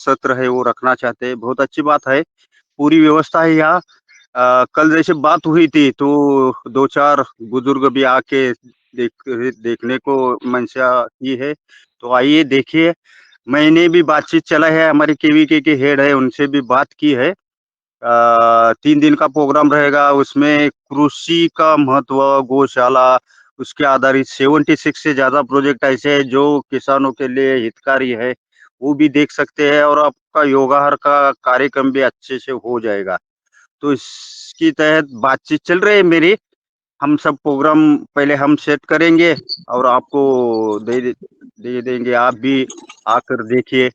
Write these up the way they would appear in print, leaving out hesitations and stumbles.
सत्र है वो रखना चाहते हैं, बहुत अच्छी बात है। पूरी व्यवस्था है यहाँ। कल जैसे बात हुई थी तो 2-4 बुजुर्ग भी आके देखने को मंशा की है। तो आइए देखिए, मैंने भी बातचीत चला है, हमारे केवीके के हेड है, उनसे भी बात की है। 3 दिन का प्रोग्राम रहेगा, उसमें कृषि का महत्व, गौशाला, उसके आधारित 76 से ज़्यादा प्रोजेक्ट ऐसे हैं जो किसानों के लिए हितकारी है, वो भी देख सकते हैं और आपका योगाहार का कार्यक्रम भी अच्छे से हो जाएगा। तो इसकी तहत बातचीत चल रही है मेरी, हम सब प्रोग्राम पहले हम सेट करेंगे और आपको दे देंगे, आप भी आकर देखिए।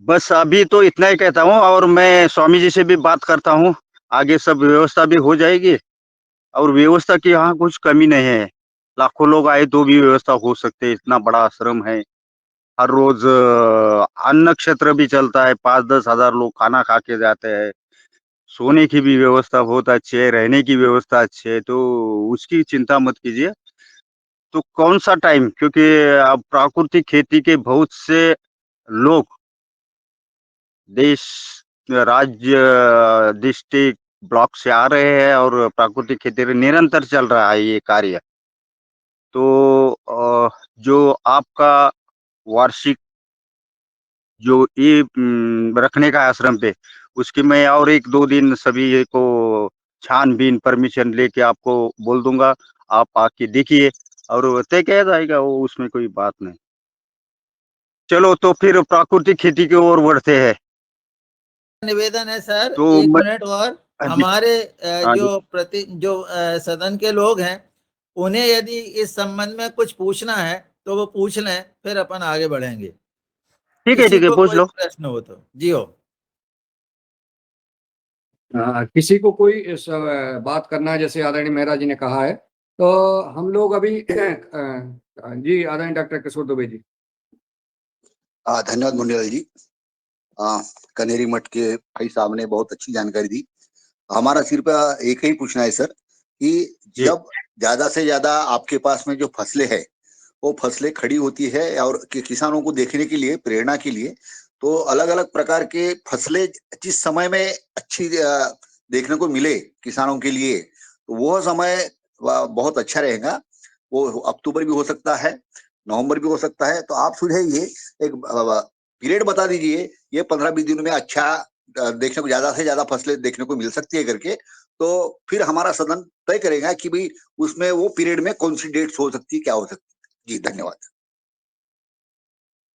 बस अभी तो इतना ही कहता हूँ और मैं स्वामी जी से भी बात करता हूँ, आगे सब व्यवस्था भी हो जाएगी और व्यवस्था की यहाँ कुछ कमी नहीं है। लाखों लोग आए तो भी व्यवस्था हो सकती है, इतना बड़ा आश्रम है। हर रोज अन्न क्षेत्र भी चलता है, 5-10 हजार लोग खाना खा के जाते हैं। सोने की भी व्यवस्था बहुत अच्छी है, रहने की व्यवस्था अच्छी है, तो उसकी चिंता मत कीजिए। तो कौन-सा टाइम, क्योंकि अब प्राकृतिक खेती के बहुत से लोग देश, राज्य, डिस्ट्रिक्ट, ब्लॉक से आ रहे हैं और प्राकृतिक खेती निरंतर चल रहा है ये कार्य। तो जो आपका वार्षिक जो ये रखने का है आश्रम पे, उसकी मैं और 1-2 दिन सभी को छान-बीन परमिशन लेके आपको बोल दूँगा। आप आके देखिए और तय किया जाएगा, वो उसमें कोई बात नहीं। चलो तो फिर प्राकृतिक खेती की ओर बढ़ते हैं। निवेदन है सर, तो एक मैं मिनट और। हाँ जी, हमारे हाँ जी। जो सदन के लोग हैं, उन्हें यदि इस संबंध में कुछ पूछना है तो वो पूछ लें, फिर अपन आगे बढ़ेंगे। किसी ठीक है, को पूछ कोई लो। प्रश्न हो तो जी हो। किसी को कोई बात करना है, जैसे आदरणीय मेहरा जी ने कहा है, तो हम लोग अभी जी आदरणीय डॉक्टर किशोर दुबे जी। धन्यवाद मुंडेलाल जी। कनेरी मठ के भाई साहब ने बहुत अच्छी जानकारी दी। हमारा सिर्फ एक ही पूछना है सर कि जी। जब ज्यादा से ज्यादा आपके पास में जो फसलें है वो फसलें खड़ी होती है और किसानों को देखने के लिए, प्रेरणा के लिए, तो अलग अलग प्रकार के फसलें जिस समय में अच्छी देखने को मिले किसानों के लिए, तो वो समय बहुत अच्छा रहेगा। वो अक्टूबर भी हो सकता है, नवंबर भी हो सकता है। तो आप सुझाइए, एक पीरियड बता दीजिए, ये 15-20 दिनों में अच्छा देखने को, ज्यादा से ज्यादा फसलें देखने को मिल सकती है करके। तो फिर हमारा सदन तय करेगा कि भाई उसमें वो पीरियड में कौन सी डेट्स हो सकती है, क्या हो सकती है। जी धन्यवाद।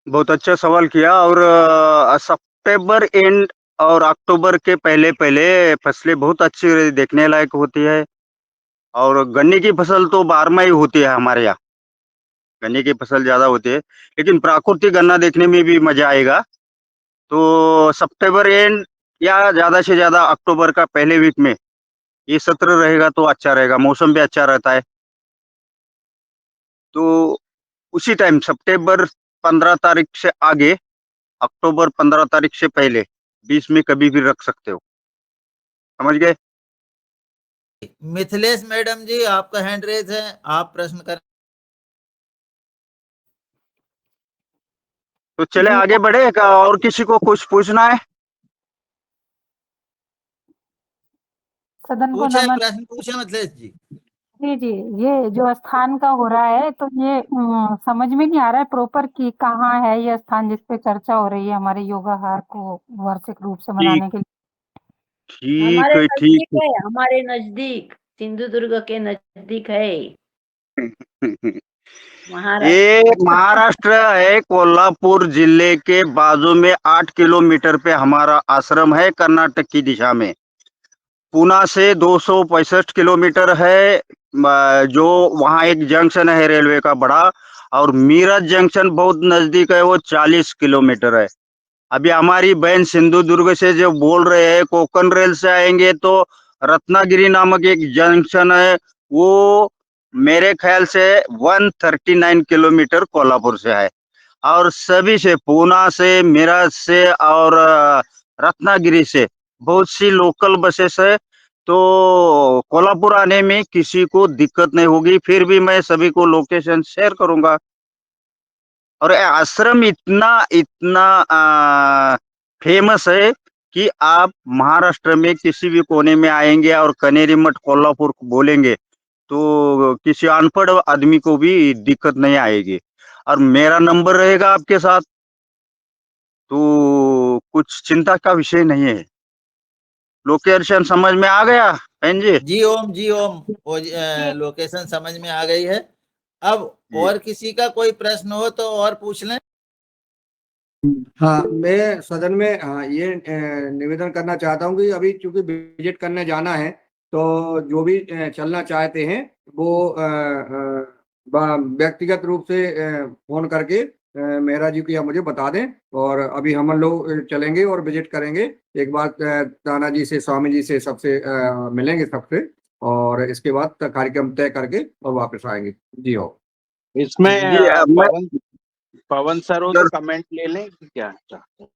बहुत अच्छा सवाल किया और सितंबर एंड और अक्टूबर के पहले-पहले फसलें बहुत अच्छी देखने लायक होती है और गन्ने की फसल तो बारहमाही होती है हमारे यहाँ। गन्ने की फसल ज़्यादा होती है, लेकिन प्राकृतिक गन्ना देखने में भी मज़ा आएगा। तो सितंबर एंड या ज़्यादा से ज़्यादा अक्टूबर का पहले वीक में ये सत्र रहेगा तो अच्छा रहेगा, मौसम भी अच्छा रहता है। तो उसी टाइम सितंबर 15 तारीख से आगे, अक्टूबर 15 तारीख से पहले, बीच में कभी भी रख सकते हो। समझ गए? मिथिलेश मैडम जी, आपका हैंड रेज है, आप प्रश्न करें। तो चले जी आगे बढ़े और किसी को कुछ पूछना है? सदन को पूछे नमन। प्रश्न, पूछे मिथिलेश जी। जी जी, ये जो स्थान का हो रहा है तो ये समझ में नहीं आ रहा है प्रॉपर कि कहाँ है ये स्थान जिस पे चर्चा हो रही है हमारे योगाहार को वार्षिक रूप से ठीक, मनाने के लिए। ठीक हमारे है, ठीक नजदीक है, हमारे नजदीक सिंधुदुर्ग के नजदीक है, है। ये महाराष्ट्र। महाराष्ट्र है, कोल्हापुर जिले के बाजू में 8 किलोमीटर पे हमारा आश्रम है, कर्नाटक की दिशा में। पूना से 265 किलोमीटर है। जो वहाँ एक जंक्शन है रेलवे का बड़ा, और मीरठ जंक्शन बहुत नजदीक है, वो 40 किलोमीटर है। अभी हमारी बहन सिंधुदुर्ग से जो बोल रहे हैं, कोकण रेल से आएंगे तो रत्नागिरी नामक एक जंक्शन है, वो मेरे ख्याल से 139 किलोमीटर कोल्हापुर से है। और सभी से, पूना से, मेरठ से और रत्नागिरी से बहुत सी लोकल बसेस है, तो कोल्हापुर आने में किसी को दिक्कत नहीं होगी। फिर भी मैं सभी को लोकेशन शेयर करूंगा और ये आश्रम इतना इतना फेमस है कि आप महाराष्ट्र में किसी भी कोने में आएंगे और कनेरी मठ कोल्हापुर बोलेंगे तो किसी अनपढ़ आदमी को भी दिक्कत नहीं आएगी। और मेरा नंबर रहेगा आपके साथ, तो कुछ चिंता का विषय नहीं है। लोकेशन समझ में आ गया बहन जी? जी ओम, वो लोकेशन समझ में आ गई है। अब और किसी का कोई प्रश्न हो तो और पूछ लें। हाँ, मैं सदन में ये निवेदन करना चाहता हूँ कि अभी चूंकि विजिट करने जाना है, तो जो भी चलना चाहते हैं वो व्यक्तिगत रूप से फोन करके मेहरा जी को या मुझे बता दें, और अभी हम लोग चलेंगे और विजिट करेंगे। एक बार ताना जी से, स्वामी जी से, सबसे मिलेंगे सबसे, और इसके बाद कार्यक्रम तय करके और वापस आएंगे। जी हो। इसमें जी मैं पवन सर हो तो कमेंट ले लें कि क्या चाहते हैं?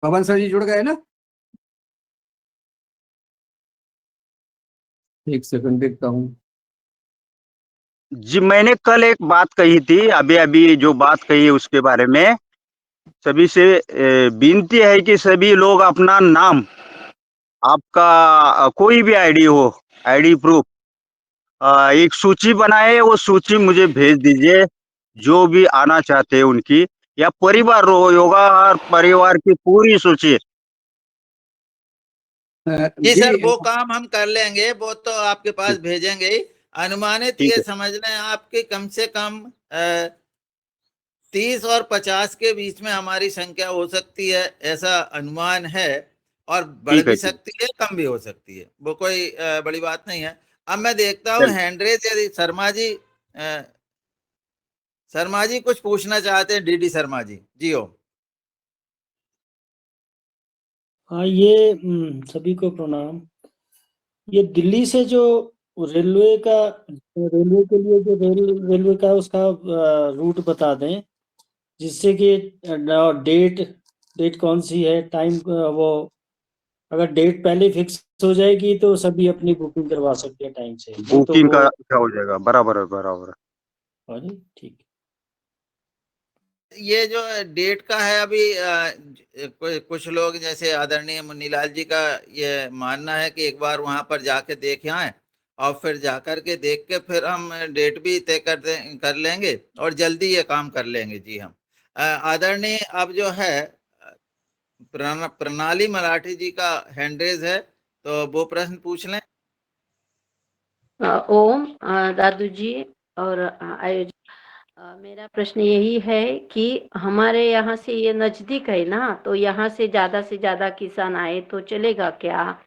पवन सर जी जुड़ गए ना? एक सेकंड देखता हूँ। जी मैंने कल एक बात कही थी, अभी अभी जो बात कही है उसके बारे में सभी से विनती है कि सभी लोग अपना नाम, आपका कोई भी आईडी हो, आईडी प्रूफ, एक सूची बनाए, वो सूची मुझे भेज दीजिए, जो भी आना चाहते हैं उनकी, या परिवार योगा परिवार की पूरी सूची। जी सर, वो काम हम कर लेंगे, वो तो आपके पास भेजेंगे ही। अनुमानित ठीक ये है। समझ लें आपके कम से कम 30 और 50 के बीच में हमारी संख्या हो सकती है, ऐसा अनुमान है। और बढ़ ठीक है, भी ठीक। सकती है, कम भी हो सकती है, वो कोई बड़ी बात नहीं है। अब मैं देखता हूँ चल। हैंडरेज, यदि शर्मा जी कुछ पूछना चाहते हैं, डीडी शर्मा जी। जी हो। हाँ, ये सभी को प्रणाम। ये दिल्ली से जो रेलवे के लिए जो रेलवे का उसका रूट बता दें, जिससे कि डेट कौन सी है, टाइम, वो अगर डेट पहले फिक्स हो जाएगी तो सभी अपनी बुकिंग करवा सकते हैं टाइम से। वो तो बुकिंग वो का क्या हो जाएगा? बराबर है, बराबर है। हाँ जी, ठीक है। ये जो डेट का है अभी कुछ लोग जैसे आदरणीय मुन्नीलाल जी का ये मानना है कि एक बार वहां पर जाके देख आए, और फिर जाकर के देख के फिर हम डेट भी तय कर लेंगे और जल्दी ये काम कर लेंगे। जी हम आदरणीय, अब जो है प्रणाली मराठी जी का हैंडरेज है, तो वो प्रश्न पूछ लें। ओम, दादू जी और आयोजक, मेरा प्रश्न यही है कि हमारे यहाँ से ये नजदीक है ना, तो यहाँ से ज्यादा किसान आए तो चलेगा क्या?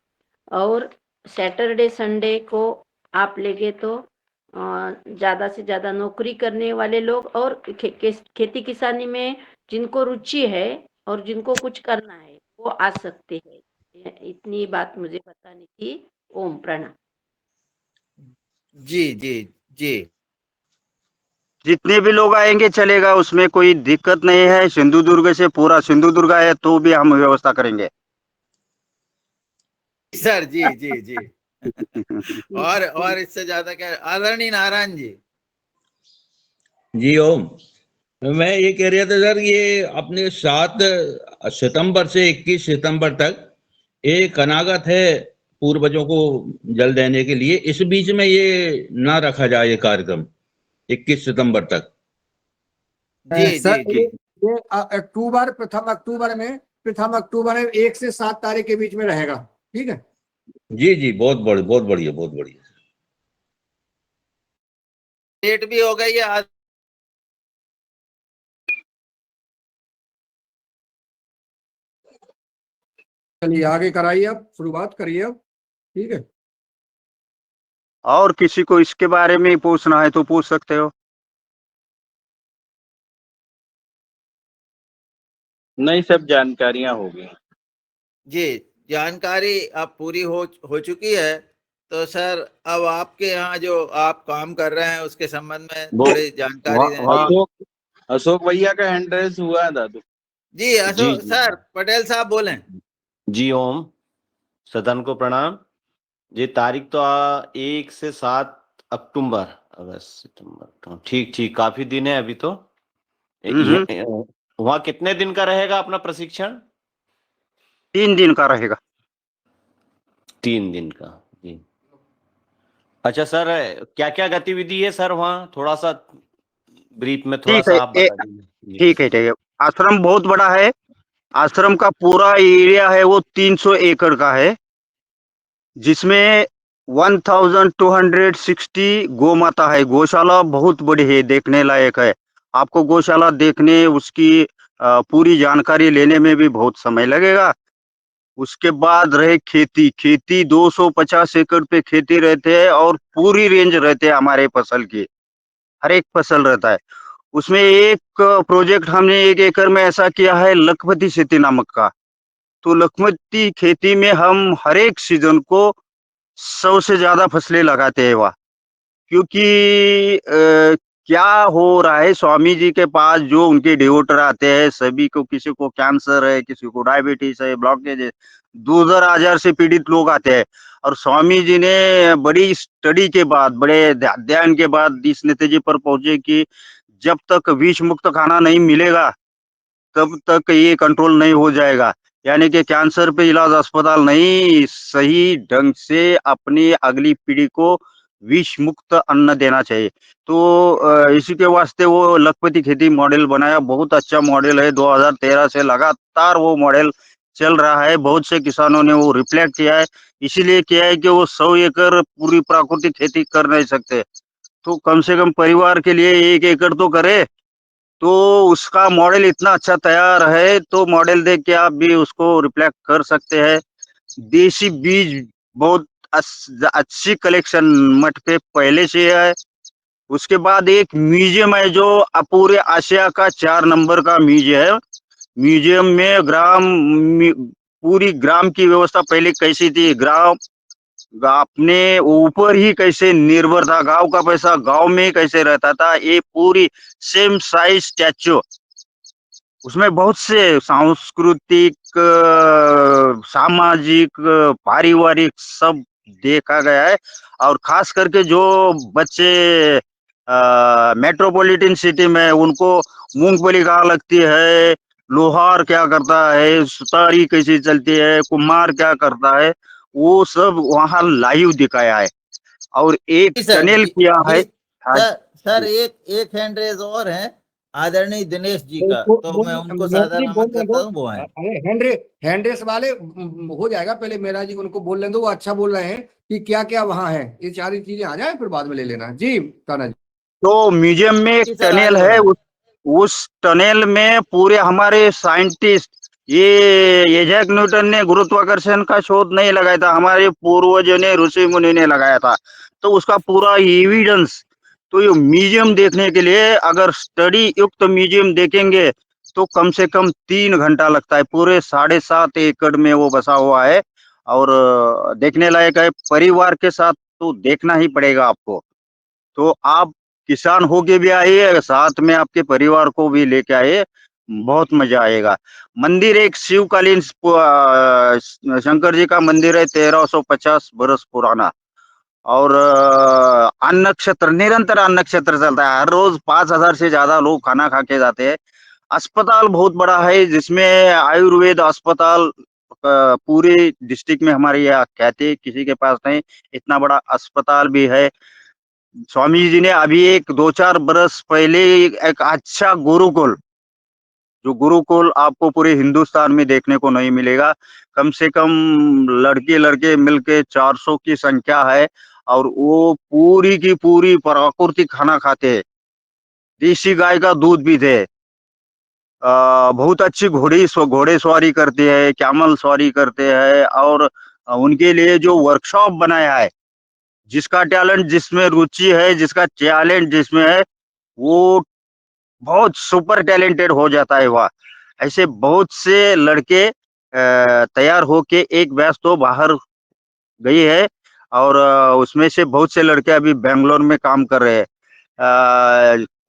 और सैटरडे संडे को आप लेंगे तो ज्यादा से ज्यादा नौकरी करने वाले लोग और खेती किसानी में जिनको रुचि है और जिनको कुछ करना है वो आ सकते हैं। इतनी बात मुझे बतानी थी। ओम, प्रणाम। जी जी जी। जितने भी लोग आएंगे चलेगा, उसमें कोई दिक्कत नहीं है। सिंधुदुर्ग से पूरा सिंधुदुर्ग है तो भी हम व्यवस्था करेंगे। सर जी जी जी। और इससे ज्यादा क्या? आदरणीय नारायण जी। जी ओम, मैं ये कह रहा था सर, ये अपने 7 सितंबर से 21 सितंबर तक एक अनागत है पूर्वजों को जल देने के लिए। इस बीच में ये ना रखा जाए ये कार्यक्रम 21 सितंबर तक। जी सर, जी जी। ये प्रथम अक्टूबर में 1 से 7 तारीख के बीच में रहेगा। ठीक है जी जी, बहुत बढ़िया, बहुत बढ़िया। डेट भी हो गई है। चलिए आगे कराइए, अब शुरुआत करिए अब। ठीक है। और किसी को इसके बारे में पूछना है तो पूछ सकते हो। नहीं, सब जानकारियां हो गई। जी, जानकारी अब पूरी हो चुकी है। तो सर, अब आपके यहाँ जो आप काम कर रहे हैं उसके संबंध में थोड़ी जानकारी दें। अशोक भैया का हैंडरेस हुआ है दादू। जी अशोक सर, पटेल साहब बोलें। जी ओम, सदन को प्रणाम। ये तारीख तो 1 से 7 अक्टूबर अगस्त सितंबर तो ठीक ठीक, काफी दिन है अभी तो। वहाँ कितने दिन का रहेगा अपना प्रशिक्षण? 3 दिन का रहेगा। 3 दिन का, जी। अच्छा सर, क्या क्या गतिविधि है सर वहाँ, थोड़ा सा ब्रीफ में थोड़ा ठीक है, सा आप बता दीजिए। ठीक है, ठीक है। आश्रम बहुत बड़ा है। आश्रम का पूरा एरिया है वो 300 एकड़ का है, जिसमें 1260 गौ माता है। गौशाला बहुत बड़ी है, देखने लायक है। आपको गौशाला देखने, उसकी पूरी जानकारी लेने में भी बहुत समय लगेगा। उसके बाद रहे खेती। खेती 250 एकड़ पे खेती रहते हैं और पूरी रेंज रहते हैं हमारे फसल की। हर एक फसल रहता है। उसमें एक प्रोजेक्ट हमने 1 एकड़ में ऐसा किया है, लखपति खेती नामक का। तो लखपति खेती में हम हर एक सीजन को 100 से ज्यादा फसलें लगाते हैं वहाँ। क्योंकि क्या हो रहा है, स्वामी जी के पास जो उनके डिवोटर आते हैं, सभी को, किसी को कैंसर है, किसी को डायबिटीज है, ब्लॉकेज है, दूसर आजार से पीड़ित लोग आते हैं। और स्वामी जी ने बड़ी स्टडी के बाद, बड़े अध्ययन के बाद इस नतीजे पर पहुंचे कि जब तक विष मुक्त खाना नहीं मिलेगा, तब तक ये कंट्रोल नहीं हो जाएगा। यानी कि कैंसर पे इलाज अस्पताल नहीं, सही ढंग से अपनी अगली पीढ़ी को विष मुक्त अन्न देना चाहिए। तो इसी के वास्ते वो लखपति खेती मॉडल बनाया। बहुत अच्छा मॉडल है। 2013 से लगातार वो मॉडल चल रहा है। बहुत से किसानों ने वो रिफ्लेक्ट किया है। इसीलिए किया है कि वो 100 एकड़ पूरी प्राकृतिक खेती कर नहीं सकते, तो कम से कम परिवार के लिए 1 एकड़ तो करे। तो उसका मॉडल इतना अच्छा तैयार है, तो मॉडल देख के आप भी उसको रिफ्लेक्ट कर सकते हैं। देसी बीज बहुत अच्छी कलेक्शन मठ पे पहले से है। उसके बाद एक म्यूजियम है जो पूरे आसिया का 4 नंबर का म्यूजियम है। म्यूजियम में पूरी ग्राम की व्यवस्था पहले कैसी थी, ग्राम अपने ऊपर ही कैसे निर्भर था, गांव का पैसा गांव में ही कैसे रहता था, ये पूरी सेम साइज स्टैच्यू। उसमें बहुत से सांस्कृतिक, सामाजिक, पारिवारिक सब देखा गया है। और खास करके जो बच्चे मेट्रोपॉलिटन सिटी में, उनको मूंगफली कहाँ लगती है, लोहार क्या करता है, सुतारी कैसी चलती है, कुम्हार क्या करता है, वो सब वहाँ लाइव दिखाया है। और एक जी सर, टनल किया है। हाँ सर जी। एक हैंड रेज और है आदरणीय दिनेश जी का, वो तो बोल मैं उनको मेहरा जी बोल सादर नमन लें करता दो। हूँ, वो है। अरे हैंड्रेस वाले हो जाएगा, पहले मेहरा जी उनको बोल लें दो। वो अच्छा बोल रहे हैं कि क्या क्या वहाँ है, ये सारी चीजें आ जाए, फिर बाद में ले लेना। जी ताना जी। तो म्यूजियम में एक जी सर, टनल आगे है। बढ़ाएं। उस टनल में पूरे हमारे साइंटिस्ट, ये एजाक न्यूटन ने गुरुत्वाकर्षण का शोध नहीं लगाया था, हमारे पूर्वजों ने, ऋषि मुनि ने लगाया था। तो उसका पूरा एविडेंस, तो ये म्यूजियम देखने के लिए, अगर स्टडी युक्त म्यूजियम देखेंगे तो कम से कम 3 घंटा लगता है। पूरे 7.5 एकड़ में वो बसा हुआ है और देखने लायक है। परिवार के साथ तो देखना ही पड़ेगा आपको। तो आप किसान होके भी आइए, साथ में आपके परिवार को भी लेके आइए, बहुत मजा आएगा। मंदिर एक शिवकालीन शंकर जी का मंदिर है, 1350 बरस पुराना। और अन्न नक्षत्र, निरंतर अन्न नक्षत्र चलता है। हर रोज 5000 से ज्यादा लोग खाना खा के जाते हैं। अस्पताल बहुत बड़ा है, जिसमें आयुर्वेद अस्पताल पूरे डिस्ट्रिक्ट में हमारे यहाँ ख्याति किसी के पास नहीं, इतना बड़ा अस्पताल भी है। स्वामी जी ने अभी एक 2-4 बरस पहले एक अच्छा गुरुकुल, जो गुरुकुल आपको पूरे हिंदुस्तान में देखने को नहीं मिलेगा। कम से कम लड़के लड़के मिलके 400 की संख्या है, और वो पूरी की पूरी प्राकृतिक खाना खाते हैं। देसी गाय का दूध पीते हैं। बहुत अच्छी घोड़े सवारी करते हैं, कैमल सवारी करते हैं। और उनके लिए जो वर्कशॉप बनाया है, जिसका टैलेंट जिसमें रुचि है, जिसका टैलेंट जिसमें है, वो बहुत सुपर टैलेंटेड हो जाता है वह। ऐसे बहुत से लड़के तैयार होके एक बैच तो बाहर गई है, और उसमें से बहुत से लड़के अभी बेंगलोर में काम कर रहे हैं।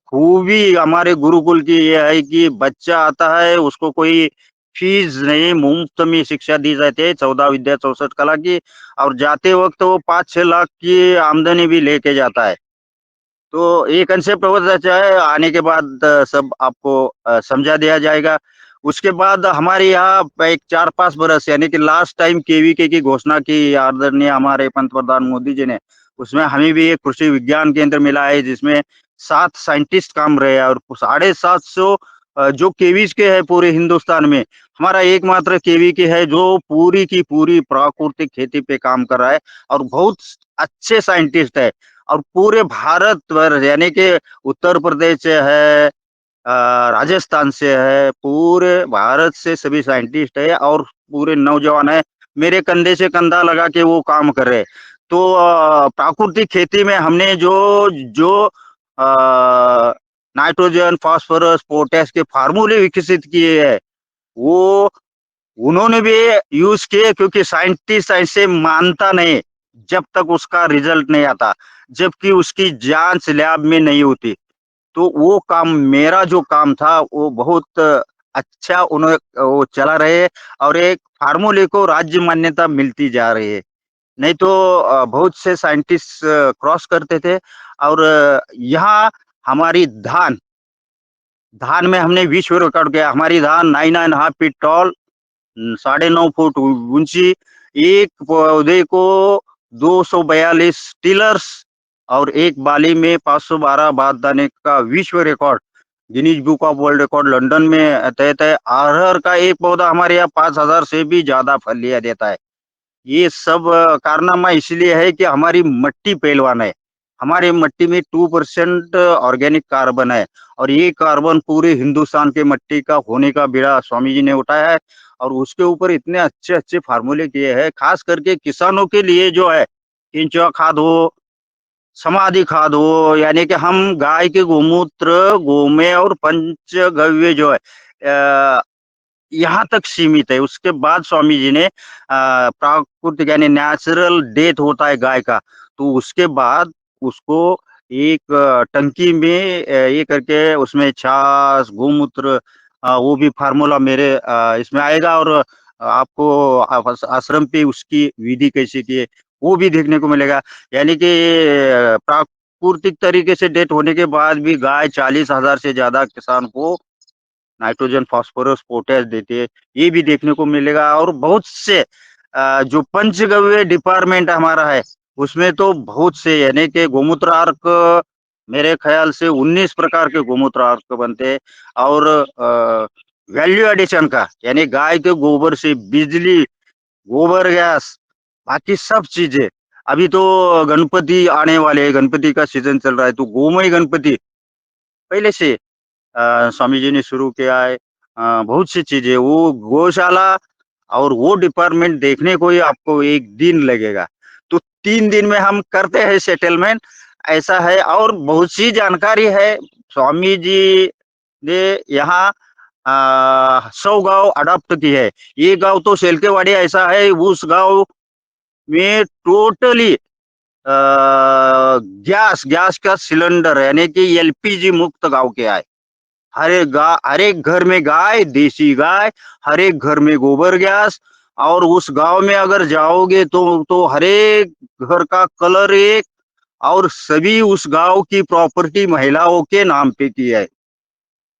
खूबी हमारे गुरुकुल की ये है कि बच्चा आता है, उसको कोई फीस नहीं, मुफ्त में शिक्षा दी जाती है, 14 विद्या 64 कला की। और जाते वक्त वो 5-6 लाख की आमदनी भी लेके जाता है। तो ये कंसेप्ट बहुत अच्छा है, आने के बाद सब आपको समझा दिया जाएगा। उसके बाद हमारे यहाँ एक 4-5 बरस यानी कि लास्ट टाइम केवीके की घोषणा की आदरणीय हमारे पंतप्रधान मोदी जी ने, उसमें हमें भी एक कृषि विज्ञान केंद्र मिला है जिसमें 7 साइंटिस्ट काम रहे हैं और 750 जो केवीज के है पूरे हिंदुस्तान में, हमारा एकमात्र केवीके है जो पूरी की पूरी प्राकृतिक खेती पे काम कर रहा है और बहुत अच्छे साइंटिस्ट है और पूरे भारत भर यानी कि उत्तर प्रदेश से है, राजस्थान से है, पूरे भारत से सभी साइंटिस्ट है और पूरे नौजवान है, मेरे कंधे से कंधा लगा के वो काम कर रहे हैं। तो प्राकृतिक खेती में हमने जो जो नाइट्रोजन, फास्फोरस, पोटैश के फार्मूले विकसित किए हैं, वो उन्होंने भी यूज़ किए क्योंकि साइंटिस्ट ऐसे मानता नहीं, जब तक उसका रिजल्ट नहीं आता, जबकि उसकी जाँच लैब में नहीं होती। तो वो काम मेरा जो काम था वो बहुत अच्छा वो चला रहे और एक फार्मूले को राज्य मान्यता मिलती जा रही है। नहीं तो बहुत से साइंटिस्ट क्रॉस करते थे और यहाँ हमारी धान में हमने विश्व रिकॉर्ड किया। हमारी धान 9.5 फीट टॉल 9.5 फुट ऊंची, एक पौधे को 242 टिलर्स और एक बाली में 512 बात दाने का विश्व record Guinness book of world record London में तहत है। अरहर का एक पौधा हमारे यहाँ 5000 से भी ज्यादा फलियां देता है। ये सब कारनामा इसलिए है कि हमारी मिट्टी पहलवान है। हमारी मिट्टी में 2% ऑर्गेनिक कार्बन है और ये कार्बन पूरे हिंदुस्तान के मिट्टी का होने का बीड़ा स्वामी जी ने उठाया है और उसके ऊपर इतने अच्छे-अच्छे फार्मूले किए हैं, खास करके किसानों के लिए जो है, केंचुआ खाद हो, समाधि खाद हो, यानी कि हम गाय के गोमूत्र, गोमय और पंचगव्य जो है यहाँ तक सीमित है। उसके बाद स्वामी जी ने प्राकृतिक यानी नेचुरल डेथ होता है गाय का, तो उसके बाद उसको एक टंकी में ये करके उसमें छाछ, गोमूत्र वो भी फार्मूला मेरे इसमें आएगा और आपको आश्रम पे उसकी विधि कैसे की है, वो भी देखने को मिलेगा। यानी कि प्राकृतिक तरीके से डेथ होने के बाद भी गाय 40,000 से ज़्यादा किसान को नाइट्रोजन, फास्फोरस, पोटैश देती है, ये भी देखने को मिलेगा और बहुत से जो पंचगव्य डिपार्टमेंट हमारा है, उसमें तो बहुत से यानी कि गोमूत्र अर्क मेरे ख्याल से 19 प्रकार के गोमूत्र अर्क बनते हैं और वैल्यू एडिशन का यानी गाय के गोबर से बिजली, गोबर गैस, बाकी सब चीज़ें। अभी तो गणपति आने वाले हैं, गणपति का सीज़न चल रहा है, तो गोमय गणपति पहले से स्वामी जी ने शुरू किया है। बहुत सी चीजें वो गौशाला और वो डिपार्टमेंट देखने को ही आपको 1 दिन लगेगा। तो 3 दिन में हम करते हैं सेटलमेंट ऐसा है और बहुत सी जानकारी है। स्वामी जी ने यहाँ 100 गाँव अडॉप्ट की है। ये गाँव तो सेलकेवाड़ी ऐसा है, उस गाँव में टोटली गैस का सिलेंडर यानी कि एलपीजी मुक्त गाँव के है। हर एक घर में गाय, देसी गाय, हर एक घर में गोबर गैस और उस गांव में अगर जाओगे तो हर एक घर का कलर एक और सभी उस गांव की प्रॉपर्टी महिलाओं के नाम पे की है।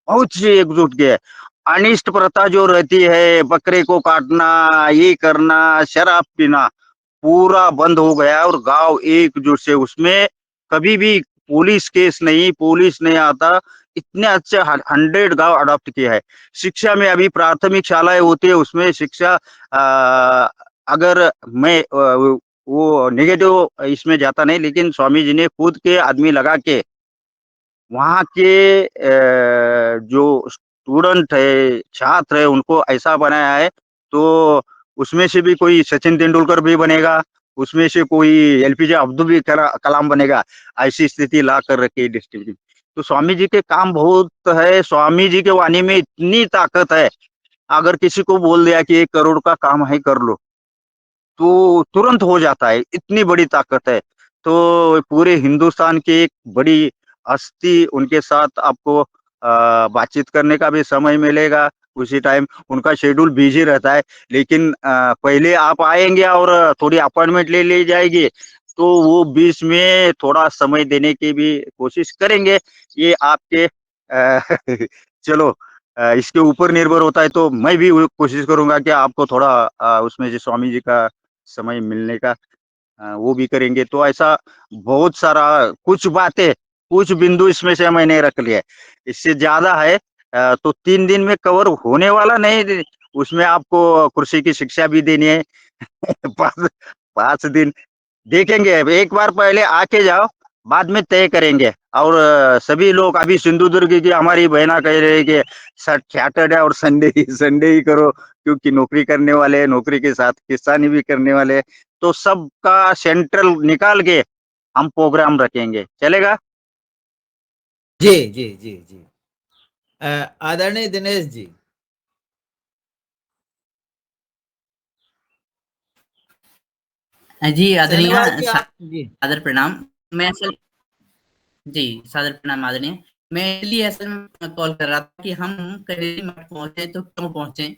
बहुत सी एकजुट के है। अनिष्ट प्रथा जो रहती है, बकरे को काटना, ये करना, शराब पीना, पूरा बंद हो गया और गांव एकजुट से उसमें कभी भी पुलिस केस नहीं, पुलिस नहीं आता। इतने अच्छे 100 गांव अडॉप्ट किया है। शिक्षा में अभी प्राथमिक शालाएं होती है उसमें शिक्षा अगर मैं वो नेगेटिव इसमें जाता नहीं लेकिन स्वामी जी ने खुद के आदमी लगा के वहाँ के जो स्टूडेंट है, छात्र है उनको ऐसा बनाया है, तो उसमें से भी कोई सचिन तेंदुलकर भी बनेगा, उसमें से कोई एपीजे अब्दुल कलाम बनेगा, ऐसी स्थिति ला कर रखी है डिस्ट्रिक्ट में। तो स्वामी जी के काम बहुत है, स्वामी जी के वाणी में इतनी ताकत है, अगर किसी को बोल दिया कि 1 करोड़ का काम है कर लो, तो तुरंत हो जाता है, इतनी बड़ी ताकत है। तो पूरे हिंदुस्तान की एक बड़ी हस्ती उनके साथ आपको बातचीत करने का भी समय मिलेगा, उसी टाइम उनका शेड्यूल बिज़ी रहता है। लेकिन पहले आप आएँगे और थोड़ी अपॉइंटमेंट ले ली जाएगी, तो वो बीच में थोड़ा समय देने की भी कोशिश करेंगे। ये आपके चलो इसके ऊपर निर्भर होता है, तो मैं भी वो कोशिश करूँगा कि आपको थोड़ा उसमें जो स्वामी जी का समय मिलने का वो भी करेंगे। तो ऐसा बहुत सारा कुछ बातें, कुछ बिंदु इसमें से मैंने रख लिया है। इससे ज़्यादा है तो 3 दिन में कवर होने वाला नहीं। उसमें आपको कृषि की शिक्षा भी देनी है। 5 5 दिन देखेंगे। अब एक बार पहले आके जाओ, बाद में तय करेंगे। और सभी लोग अभी सिंधुदुर्ग की हमारी बहना कह रही है कि सैटरडे और संडे ही करो, क्योंकि नौकरी करने वाले हैं, नौकरी के साथ किसानी भी करने वाले हैं। तो सबका सेंट्रल निकाल के हम प्रोग्राम रखेंगे, चलेगा? जी जी जी जी। आदरणीय दिनेश जी। जी आदरणीय सेनेवाल जी आप जी सादर प्रणाम। मैं असल जी सादर प्रणाम आदरणीय। मैं इसलिए असल में कॉल कर रहा था कि हम कनेरी मठ पहुंचे तो क्यों पहुंचे,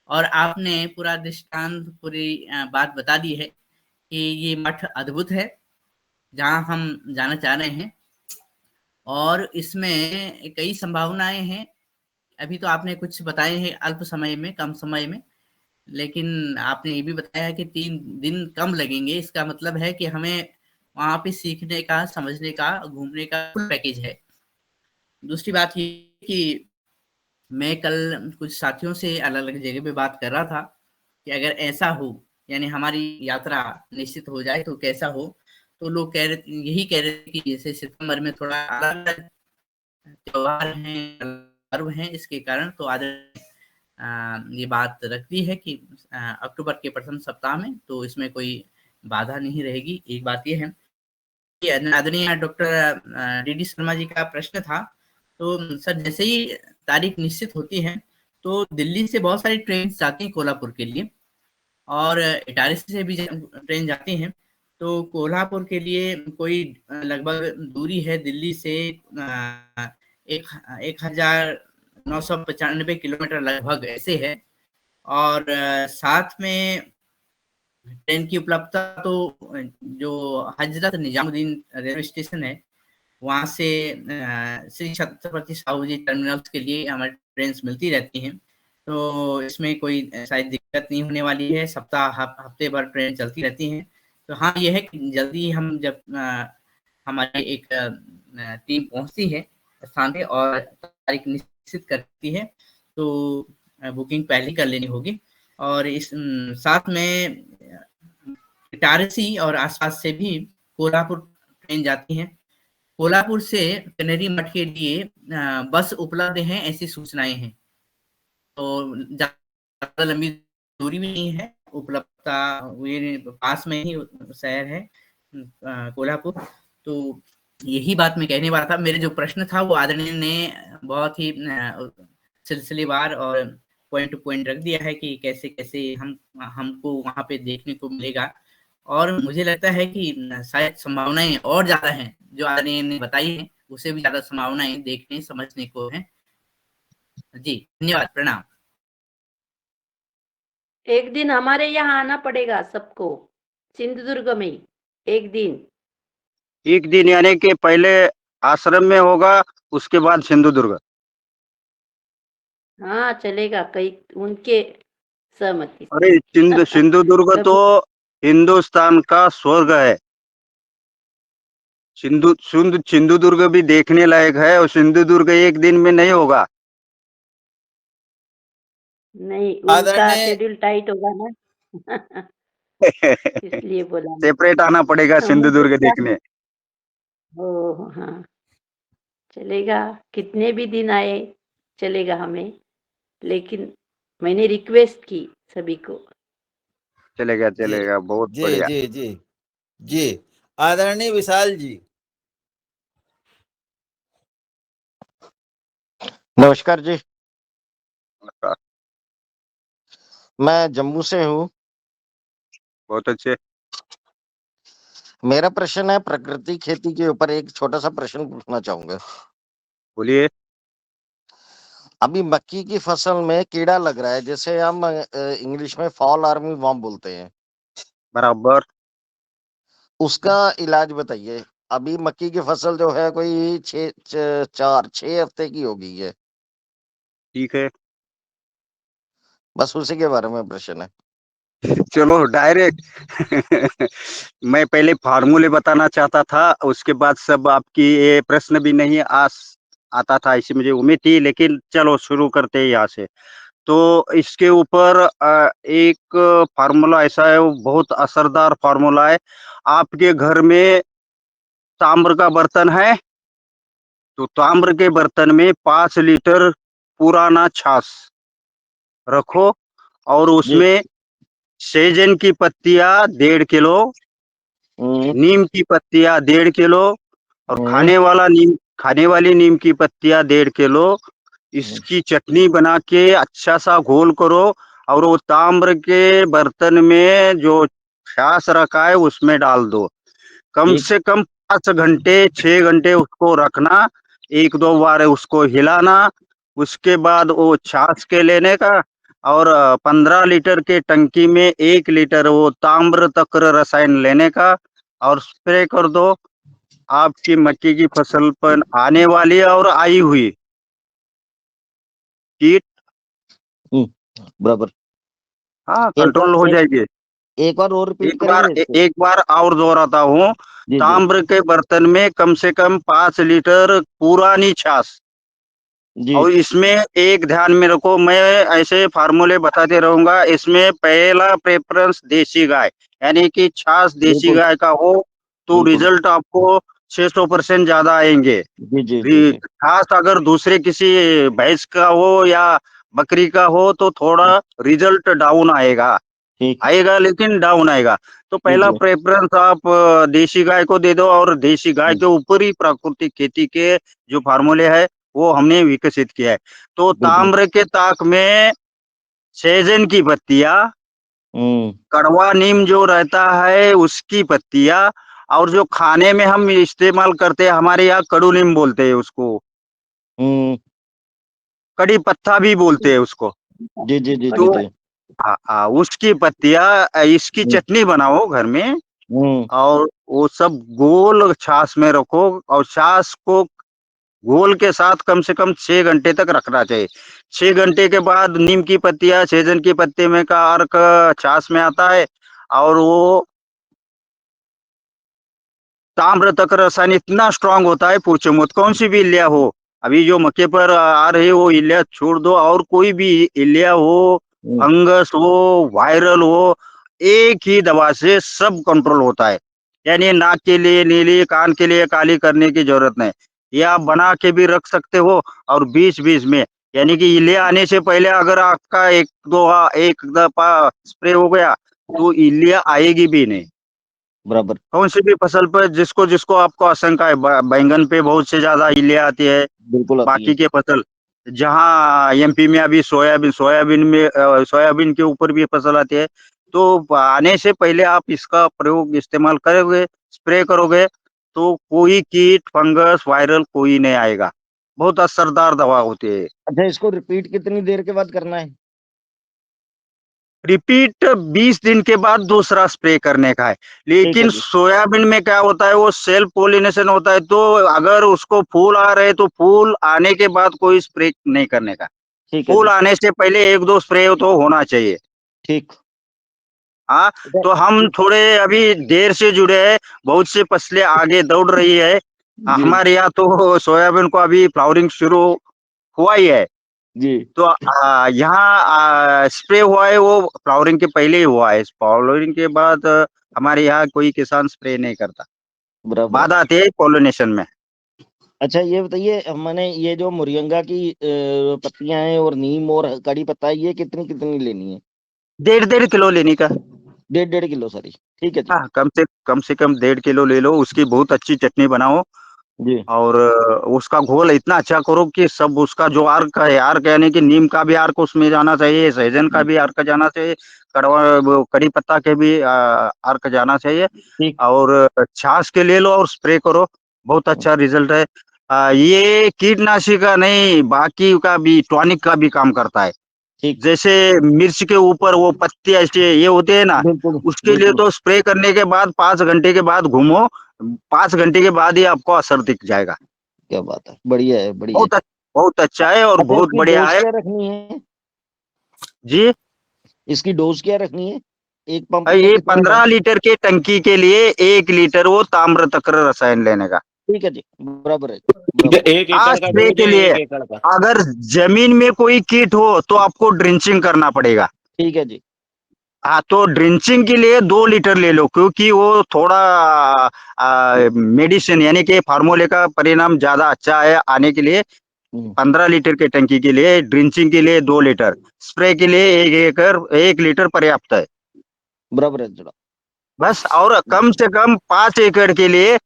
और आपने पूरा दृष्टांत पूरी बात बता दी है कि ये मठ अद्भुत है जहां हम जाना चाह रहे हैं, और इसमें कई संभावनाएं हैं। अभी तो आपने कुछ बताए हैं अल्प समय में, कम समय में, लेकिन आपने ये भी बताया कि 3 दिन कम लगेंगे। इसका मतलब है कि हमें वहां पे सीखने का, समझने का, घूमने का फुल पैकेज है। दूसरी बात ये कि मैं कल कुछ साथियों से अलग अलग जगह पे बात कर रहा था कि अगर ऐसा हो, यानी हमारी यात्रा निश्चित हो जाए तो कैसा हो, तो लोग यही कह रहे थे कि जैसे सितंबर में थोड़ा अलग अलग त्योहार हैं, पर्व हैं, इसके कारण तो आज ये बात रखती है कि अक्टूबर के प्रथम सप्ताह में, तो इसमें कोई बाधा नहीं रहेगी। एक बात ये है कि आदरणीय डॉक्टर डी शर्मा जी का प्रश्न था, तो सर जैसे ही तारीख निश्चित होती है तो दिल्ली से बहुत सारी ट्रेन जाती हैं कोल्हापुर के लिए, और इटारसी से भी ट्रेन जाती हैं। तो कोल्हापुर के लिए कोई लगभग दूरी है दिल्ली से 1995 किलोमीटर लगभग ऐसे है। और साथ में ट्रेन की उपलब्धता तो जो हजरत निजामुद्दीन रेलवे स्टेशन है, वहां से श्री छत्रपति साहू जी टर्मिनल्स के लिए हमारी ट्रेन मिलती रहती हैं। तो इसमें कोई शायद दिक्कत नहीं होने वाली है। हफ्ते भर ट्रेन चलती रहती हैं। तो हाँ, ये है कि जल्दी हम जब हमारी एक टीम पहुंचती है स्थान पे और तारीख निश्चित करती है, तो बुकिंग पहले कर लेनी होगी। और इस साथ में इटारसी और आसपास से भी कोल्हापुर ट्रेन जाती हैं। कोल्हापुर से कनेरी मठ के लिए बस उपलब्ध हैं, ऐसी सूचनाएं हैं। तो ज्यादा लंबी दूरी भी नहीं है, उपलब्धता ये पास में ही शहर है कोल्हापुर। तो यही बात मैं कहने वाला था। मेरे जो प्रश्न था वो आदरणीय ने बहुत ही सिलसिलेवार और पॉइंट टू पॉइंट रख दिया है कि कैसे कैसे हमको वहां पे देखने को मिलेगा। और मुझे लगता है कि शायद संभावनाएं और ज्यादा हैं जो आदरणीय ने बताई है, उससे भी ज्यादा संभावनाएं देखने समझने को हैं। जी धन्यवाद, प्रणाम। एक दिन हमारे यहाँ आना पड़ेगा सबको, सिंधुदुर्ग में एक दिन। एक दिन यानी कि पहले आश्रम में होगा, उसके बाद सिंधुदुर्ग। हाँ चलेगा, कई उनके सहमति से। अरे सिंधुदुर्ग तो हिंदुस्तान का स्वर्ग है। सिंधुदुर्ग भी देखने लायक है, और सिंधुदुर्ग एक दिन में नहीं होगा। नहीं, उनका आदरणीय शेड्यूल टाइट होगा ना। इसलिए बोला मैं। सेपरेट आना पड़ेगा मुझे सिंधुदुर्ग क्या, देखने। ओ हाँ चलेगा, कितने भी दिन आए चलेगा हमें, लेकिन मैंने रिक्वेस्ट की सभी को। चलेगा जी चलेगा, बहुत जी बढ़िया। जी जी जी। आदरणीय विशाल जी। नमस्कार जी, मैं जम्मू से हूँ। बहुत अच्छे। मेरा प्रश्न है प्रकृति खेती के ऊपर, एक छोटा सा प्रश्न पूछना चाहूंगा। बोलिए। अभी मक्की की फसल में कीड़ा लग रहा है, जैसे हम इंग्लिश में फॉल आर्मी वर्म बोलते हैं। बराबर। उसका इलाज बताइए। अभी मक्की की फसल जो है कोई 6 हफ्ते की हो गई है। ठीक है, बस उसी के बारे में प्रश्न है। चलो डायरेक्ट मैं पहले फार्मूले बताना चाहता था, उसके बाद सब आपकी ये प्रश्न भी नहीं आता था, ऐसी मुझे उम्मीद थी, लेकिन चलो शुरू करते हैं यहाँ से। तो इसके ऊपर एक फार्मूला ऐसा है, वो बहुत असरदार फार्मूला है। आपके घर में ताम्र का बर्तन है, तो ताम्र के बर्तन में 5 लीटर पुराना छाछ रखो, और जी। उसमें सहजन की पत्तियां 1.5 किलो, हम्म। नीम की पत्तियां 1.5 किलो, और हम्म। खाने वाली नीम की पत्तियां 1.5 किलो। इसकी चटनी बना के अच्छा सा घोल करो, और वो ताम्र के बर्तन में जो छाछ रखा है उसमें डाल दो। कम ठीक। से कम 5 घंटे 6 घंटे उसको रखना, 1-2 बार उसको हिलाना। उसके बाद वो छाछ के लेने का, और 15 लीटर के टंकी में 1 लीटर वो ताम्र तक्र रसायन लेने का, और स्प्रे कर दो। आपकी मक्की की फसल पर आने वाली और आई हुई कीट, बराबर। हाँ, एक बार कंट्रोल हो जाएगी। एक बार और रिपीट करेंगे इसको। एक बार और दोहराता हूँ। जी जी ताम्र के बर्तन में कम से कम 5 लीटर पुरानी छाछ, जी। और इसमें एक ध्यान में रखो, मैं ऐसे फार्मूले बताते रहूंगा। इसमें पहला प्रेफरेंस देसी गाय, यानी कि छाछ देसी बिल्कुल गाय का हो तो बिल्कुल। रिजल्ट आपको 600% ज्यादा आएंगे। जी जी जी जी। खास अगर दूसरे किसी भैंस का हो या बकरी का हो तो थोड़ा रिजल्ट डाउन आएगा, ठीक। लेकिन डाउन आएगा। तो जी पहला जी। प्रेफरेंस आप देशी गाय को दे दो, और देशी गाय के ऊपर ही प्राकृतिक खेती के जो फार्मूले है वो हमने विकसित किया है। तो बिल्कुल। ताम्र के ताक में सहजन की पत्तियां, हम्म। कड़वा नीम जो रहता है उसकी पत्तियां, और जो खाने में हम इस्तेमाल करते हैं, हमारे यहाँ कड़ू नीम बोलते हैं उसको, हम्म। कड़ी पत्ता भी बोलते हैं उसको। जी जी जी जी तो जी। उसकी पत्तियां, इसकी चटनी बनाओ घर में, हम्म। और वो सब गोल छाछ में रखो, और छाछ को घोल के साथ कम से कम 6 घंटे तक रखना चाहिए। 6 घंटे के बाद नीम की पत्तियां, सहजन की पत्ती में का अर्क छाछ में आता है, और वो ताम्र तक रसायन इतना स्ट्रांग होता है, पूछो मत। कौन सी भी इल्लिया हो, अभी जो मक्के पर आ रही है वो इल्लिया छोड़ दो, और कोई भी इल्लिया हो, फंगस हो, वायरल हो, एक ही दवा से सब कंट्रोल होता है। यानी नाक के लिए नीली, कान के लिए काली करने की जरूरत नहीं। ये आप बना के भी रख सकते हो, और बीच बीच में, यानी कि इल्लिया आने से पहले अगर आपका एक दफा स्प्रे हो गया तो इल्लिया आएगी भी नहीं। बराबर। कौन सी भी फसल पर जिसको जिसको आपको आशंका है, बैंगन पे बहुत से ज्यादा इल्लिया आती है, बिल्कुल आती है। बाकी के फसल, जहाँ एमपी में अभी सोयाबीन के ऊपर भी फसल आती है। तो आने से पहले आप इसका प्रयोग इस्तेमाल करोगे, स्प्रे करोगे, तो कोई कीट, फंगस, वायरल कोई नहीं आएगा। बहुत असरदार दवा होती है। अच्छा, इसको रिपीट कितनी देर के बाद करना है? रिपीट 20 दिन के बाद दूसरा स्प्रे करने का है। ठीक है लेकिन जी। सोयाबीन में क्या होता है, वो सेल्फ पोलिनेशन होता है, तो अगर उसको फूल आ रहे तो फूल आने के बाद कोई स्प्रे नहीं करने का। ठीक है फूल जी। आने से पहले 1-2 स्प्रे तो होना चाहिए। ठीक। हाँ, अच्छा, तो हम थोड़े अभी देर से जुड़े हैं, बहुत से फसलें आगे दौड़ रही है। जी हमारे यहाँ तो सोयाबीन को अभी फ्लावरिंग शुरू हुआ ही है। जी। तो यहाँ स्प्रे हुआ है वो फ्लावरिंग के पहले ही हुआ है। फ्लावरिंग के बाद हमारे यहाँ कोई किसान स्प्रे नहीं करता। बराबर। बाधा आती है पॉलिनेशन में। अच्छा, ये बताइए, मैंने ये जो मोरिंगा की पत्तियां हैं और नीम और कड़ी पत्ता है, ये कितनी कितनी लेनी है? 1.5 किलो लेने का। 1.5 किलो सारी। ठीक है जी। हाँ, कम से कम 1.5 किलो ले लो, उसकी बहुत अच्छी चटनी बनाओ, जी। और उसका घोल इतना अच्छा करो कि सब उसका जो अर्क है, अर्क यानी कि नीम का भी अर्क उसमें जाना चाहिए, सहजन का भी अर्क जाना चाहिए, कड़ी पत्ता के भी अर्क जाना चाहिए, ठीक। और छाछ के ले लो और स्प्रे करो। बहुत अच्छा रिजल्ट है। ये कीटनाशी का नहीं, बाकी का भी, टॉनिक का भी काम करता है। ठीक। जैसे मिर्च के ऊपर वो पत्ते ऐसे ये होते हैं ना, बिल्कुल उसके लिए बिल्कुल तो स्प्रे करने के बाद 5 घंटे के बाद घूमो, 5 घंटे के बाद ही आपको असर दिख जाएगा। क्या बात है, बढ़िया है बढ़िया है। बहुत अच्छा है और अच्छा, बहुत इसकी बढ़िया डोज है क्या रखनी है? जी। इसकी डोज क्या रखनी है? एक पंप में ये कितना 15 लीटर की टंकी के लिए 1 लीटर वो ताम्र तक्र रसायन लेने का। ठीक है जी, बराबर है ठीक है, बराबर। 1 एकड़ का स्प्रे डोज के है, लिए 1 एकड़ का। अगर जमीन में कोई कीट हो तो आपको ड्रिंचिंग करना पड़ेगा। ठीक है जी। हाँ, तो ड्रिंचिंग के लिए 2 लीटर ले लो, क्योंकि वो थोड़ा मेडिसिन यानी कि फार्मूले का परिणाम ज्यादा अच्छा है आने के लिए। 15 लीटर के टंकी के लिए, ड्रिंचिंग के लिए 2 लीटर, स्प्रे के लिए 1 लीटर पर्याप्त है। बराबर है जरा। बस, और कम से कम 5 एकड़ के लिए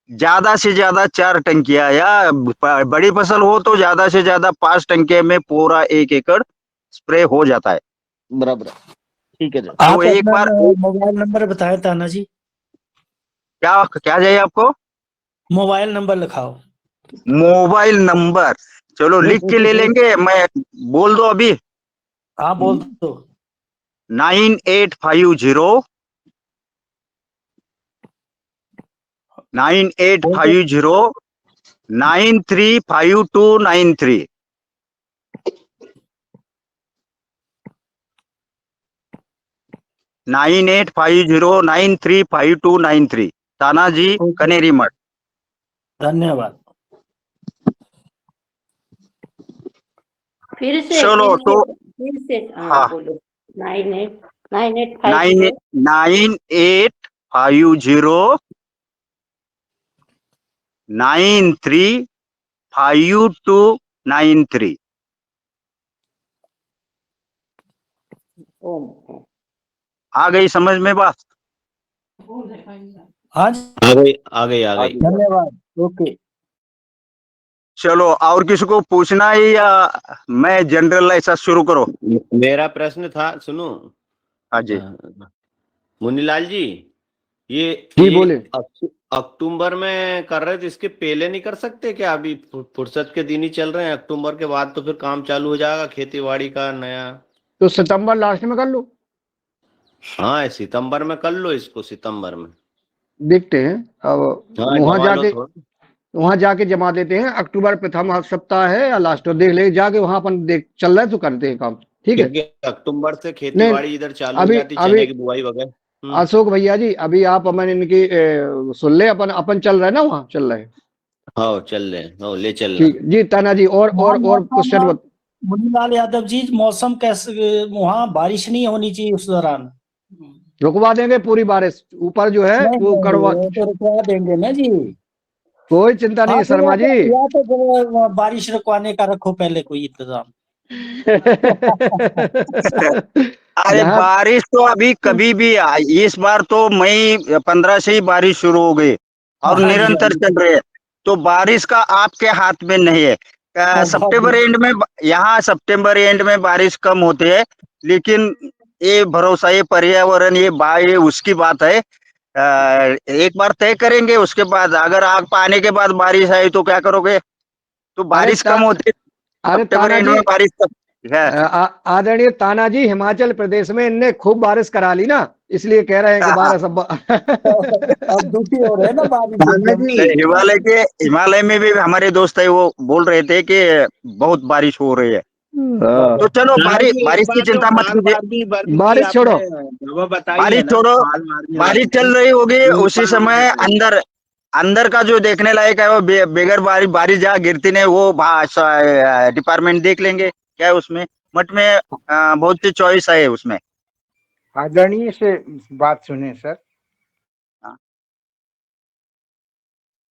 ज्यादा से ज्यादा 4 टंकियां, या बड़ी फसल हो तो ज्यादा से ज्यादा 5 टंकिया में पूरा 1 एकड़ स्प्रे हो जाता है। बराबर है, ठीक है जी। तो आप एक अपना बार मोबाइल नंबर बताए ताना जी। क्या क्या चाहिए आपको? मोबाइल नंबर लिखाओ। मोबाइल नंबर, चलो लिख के ले लेंगे, मैं बोल दो अभी। हाँ बोल दो। 9850 935293। 9850935293। तानाजी कनेरी मठ। धन्यवाद। फिर से चलो तो हाँ, बोलो। 9850 9850935293। आ गई समझ में बात? हाँ आ गई आ गई आ गई। धन्यवाद। ओके। चलो, और किसी को पूछना है या मैं जनरल ऐसा शुरू करो? मेरा प्रश्न था, सुनो। हाँ जी। मुन्नीलाल जी, ये जी बोले। अक्टूबर में कर रहे थे, इसके पहले नहीं कर सकते क्या? अभी फुर्सत के दिन ही चल रहे हैं, अक्टूबर के बाद तो फिर काम चालू हो जाएगा खेती बाड़ी का नया। तो सितंबर लास्ट में कर लो। हाँ, सितंबर में कर लो इसको, सितंबर में देखते हैं अब हाँ, वहां जमा लो जाके, थोड़ा। वहां जाके जमा देते हैं। अक्टूबर प्रथम सप्ताह है या लास्ट, और देख ले जाके वहां अपन देख चल रहा है तो करते हैं काम। ठीक है। क्योंकि अक्टूबर से खेती नहीं, बाड़ी इधर चालू हो अभी जाती, अभी चने की बुआई वगैरह। अशोक भैया जी, अभी आप अपन इनकी सुन ले, अपन अपन चल रहे हैं ना, वहाँ चल रहे हैं। हाँ चल रहे हैं, हाँ, ले चलना। ठीक जी ताना जी, और क्वेश्चन मुन्नीलाल यादव जी, मौसम कैसे वहाँ? बारिश नहीं होनी चाहिए उस दौरान? रुकवा देंगे पूरी बारिश, ऊपर जो है नहीं वो नहीं, करवा, वो तो रुकवा देंगे ना जी। कोई चिंता नहीं हाँ है तो शर्मा जी। या तो बारिश रुकवाने का रखो पहले कोई इंतजाम। अरे यहाँ बारिश तो अभी कभी भी इस बार तो मई 15 से ही बारिश शुरू हो गई और हाँ जी, निरंतर चल रही है। तो बारिश का आपके हाथ में नहीं है। सितंबर एंड में, यहाँ सितंबर एंड में बारिश कम होती है, लेकिन ये भरोसा, ये पर्यावरण, ये उसकी बात है। एक बार तय करेंगे, उसके बाद अगर आग पाने के बाद बारिश आई तो क्या करोगे? तो बारिश कम होती है, अरे सितंबर ताना एंड जी, में बारिश कम है। आदरणीय ताना जी, हिमाचल प्रदेश में इनने खूब बारिश करा ली ना, इसलिए कह रहे हैं कि बारिश अब दुखी हो रहे हैं ना बारिश। हिमालय में भी हमारे दोस्त है, वो बोल रहे थे कि बहुत बारिश हो रही है। तो चलो, बारिश की चिंता मत कीजिए। बारिश छोड़ो, बारिश छोड़ो, बारिश चल रही होगी उसी समय अंदर का जो देखने लायक है वो बगैर बारिश जहाँ गिरती नहीं, वो डिपार्टमेंट देख लेंगे क्या है उसमें। मठ में बहुत सी चॉइस है उसमें। आदरणीय से बात सुने सर।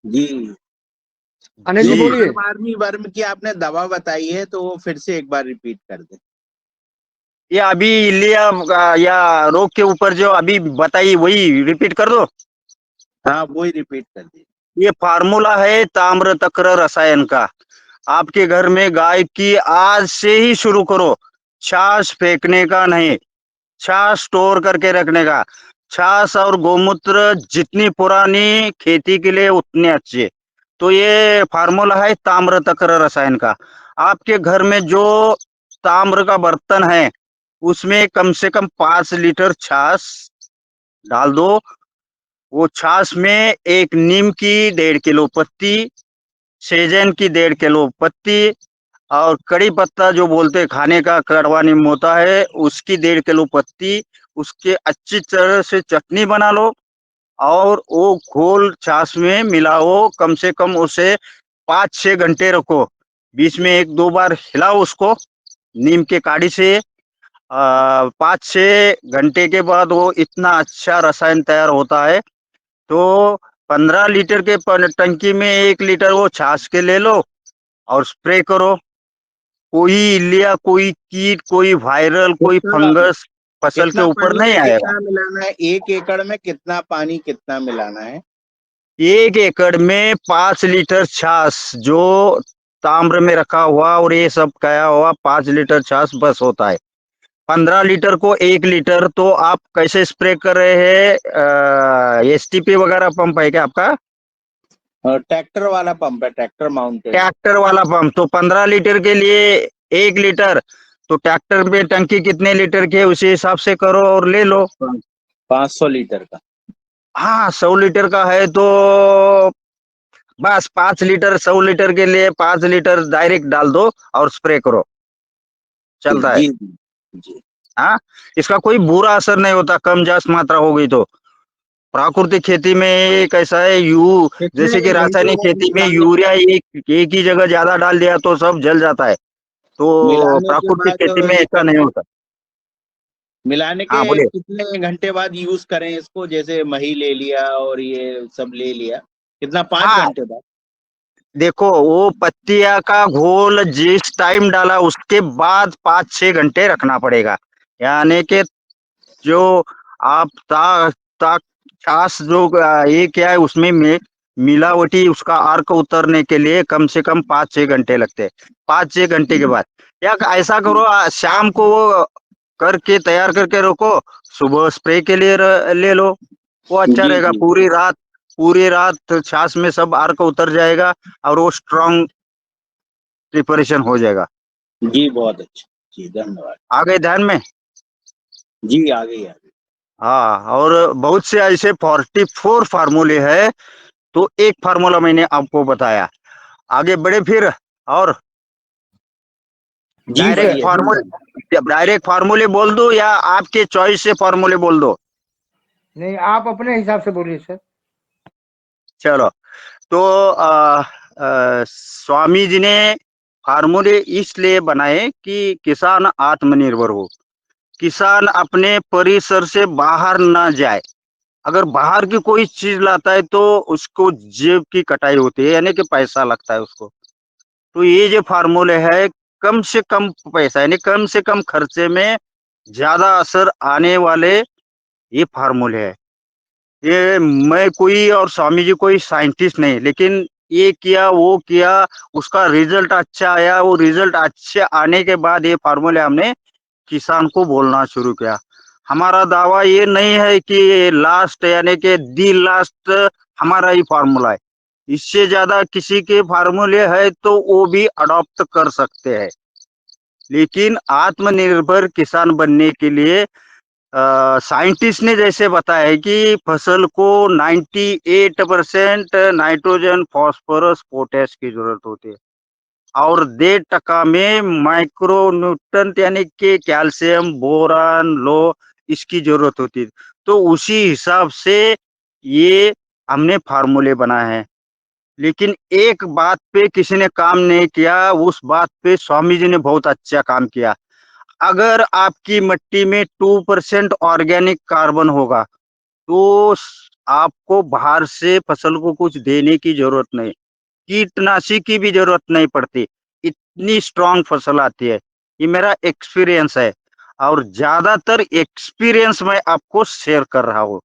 जी अनिल जी बोलिए। आर्मी वर्म की आपने दवा बताई है तो वो फिर से एक बार रिपीट कर दे। ये अभी लिया या रोग के ऊपर जो अभी बताई वही रिपीट कर दो। हाँ वही रिपीट कर दी। ये फार्मूला है ताम्र तक्र रसायन का। आपके घर में गाय की आज से ही शुरू करो। छाछ फेंकने का नहीं, छाछ स्टोर करके रखने का। छाछ और गोमूत्र जितनी पुरानी खेती के लिए उतनी अच्छी। तो ये फार्मूला है ताम्र तक्र रसायन का। आपके घर में जो ताम्र का बर्तन है, उसमें कम से कम 5 लीटर छाछ डाल दो। वो छाछ में एक नीम की 1.5 किलो पत्ती, सेजन की 1.5 किलो पत्ती और कड़ी पत्ता जो बोलते हैं खाने का कड़वा नीम होता है, उसकी 1.5 किलो पत्ती, उसके अच्छी तरह से चटनी बना लो और वो घोल छाछ में मिलाओ। कम से कम उसे 5-6 घंटे रखो। बीच में 1-2 बार हिलाओ उसको नीम के काड़ी से। 5-6 घंटे के बाद वो इतना अच्छा रसायन तैयार होता है। तो 15 लीटर के टंकी में 1 लीटर वो छाछ के ले लो और स्प्रे करो। कोई इल्लिया, कोई कीट, कोई वायरल, कोई कितना फंगस फसल के कितना ऊपर पानी नहीं आएगा। कितना मिलाना है? 1 एकड़ में कितना पानी कितना मिलाना है? 1 एकड़ में 5 लीटर छाछ जो ताम्र में रखा हुआ और ये सब गया हुआ 5 लीटर छाछ बस होता है। 15 लीटर को 1 लीटर तो आप कैसे स्प्रे कर रहे हैं? एसटीपी वगैरह पंप है क्या आपका? ट्रैक्टर वाला पंप है, ट्रैक्टर माउंटेड। ट्रैक्टर वाला पंप तो 15 लीटर के लिए 1 लीटर, तो ट्रैक्टर में टंकी कितने लीटर की है उसी हिसाब से करो और ले लो। 500 लीटर का। हाँ 100 लीटर का है तो बस 5 लीटर 100 लीटर के लिए 5 लीटर डायरेक्ट डाल दो और स्प्रे करो, चलता है। जी जी। हाँ, इसका कोई बुरा असर नहीं होता कम ज्यादा मात्रा हो गई तो। प्राकृतिक खेती में एक ऐसा है जैसे कि कितने घंटे रासायनिक बाद खेती में मिलाने यूरिया एक ही जगह ज्यादा डाल दिया तो सब जल जाता है। तो मिलाने के प्राकृतिक बाद खेती में ऐसा नहीं होता। मिलाने के हाँ बोलिए। कितने घंटे बाद यूज करें इसको? जैसे मही ले लिया और ये सब ले लिया, कितना 5 हाँ घंटे बाद? देखो, वो पत्तिया का घोल जिस टाइम डाला उसके बाद 5-6 घंटे रखना पड़ेगा। यानी कि जो आप छाछ जो ये क्या है उसमें मिलावटी उसका अर्क उतरने के लिए कम से कम 5-6 घंटे लगते हैं। 5-6 घंटे के बाद या ऐसा करो, शाम को वो करके तैयार करके रखो, सुबह स्प्रे के लिए ले लो, वो अच्छा जी रहेगा। जी पूरी रात छाछ में सब अर्क उतर जाएगा और वो स्ट्रांग प्रिपरेशन हो जाएगा। जी, बहुत अच्छा जी, धन्यवाद। आ गए ध्यान में? जी आ गई। हाँ, और बहुत से ऐसे 44 फार्मूले है, तो एक फार्मूला मैंने आपको बताया। आगे बढ़े फिर और जी बढ़िए जी। डायरेक्ट फार्मूले बोल दो या आपके चॉइस से फार्मूले बोल दो? नहीं, आप अपने हिसाब से बोलिए सर। चलो, तो स्वामी जी ने फार्मूले इसलिए बनाए कि किसान आत्मनिर्भर हो, किसान अपने परिसर से बाहर ना जाए। अगर बाहर की कोई चीज लाता है तो उसको जेब की कटाई होती है, यानी कि पैसा लगता है उसको। तो ये जो फार्मूले है, कम से कम पैसा यानी कम से कम खर्चे में ज्यादा असर आने वाले ये फार्मूले है। ये मैं कोई और स्वामी जी कोई साइंटिस्ट नहीं, लेकिन ये किया वो किया, उसका रिजल्ट अच्छा आया। वो रिजल्ट अच्छे आने के बाद ये फार्मूले हमने किसान को बोलना शुरू किया। हमारा दावा ये नहीं है कि लास्ट यानी कि दी लास्ट हमारा ही फार्मूला है। इससे ज्यादा किसी के फार्मूले है तो वो भी अडॉप्ट कर सकते हैं। लेकिन आत्मनिर्भर किसान बनने के लिए साइंटिस्ट ने जैसे बताया है कि फसल को 98% नाइट्रोजन, फास्फोरस, पोटेश की जरूरत होती है और 1.5% में माइक्रो न्यूट्रंट यानी कि कैल्शियम, बोरान, लो इसकी जरूरत होती है। तो उसी हिसाब से ये हमने फार्मूले बनाए हैं। लेकिन एक बात पे किसी ने काम नहीं किया, उस बात पे स्वामी जी ने बहुत अच्छा काम किया। अगर आपकी मिट्टी में 2% ऑर्गेनिक कार्बन होगा तो आपको बाहर से फसल को कुछ देने की जरूरत नहीं, कीटनाशी की भी जरूरत नहीं पड़ती, इतनी स्ट्रांग फसल आती है। ये मेरा एक्सपीरियंस है और ज्यादातर एक्सपीरियंस मैं आपको शेयर कर रहा हूँ।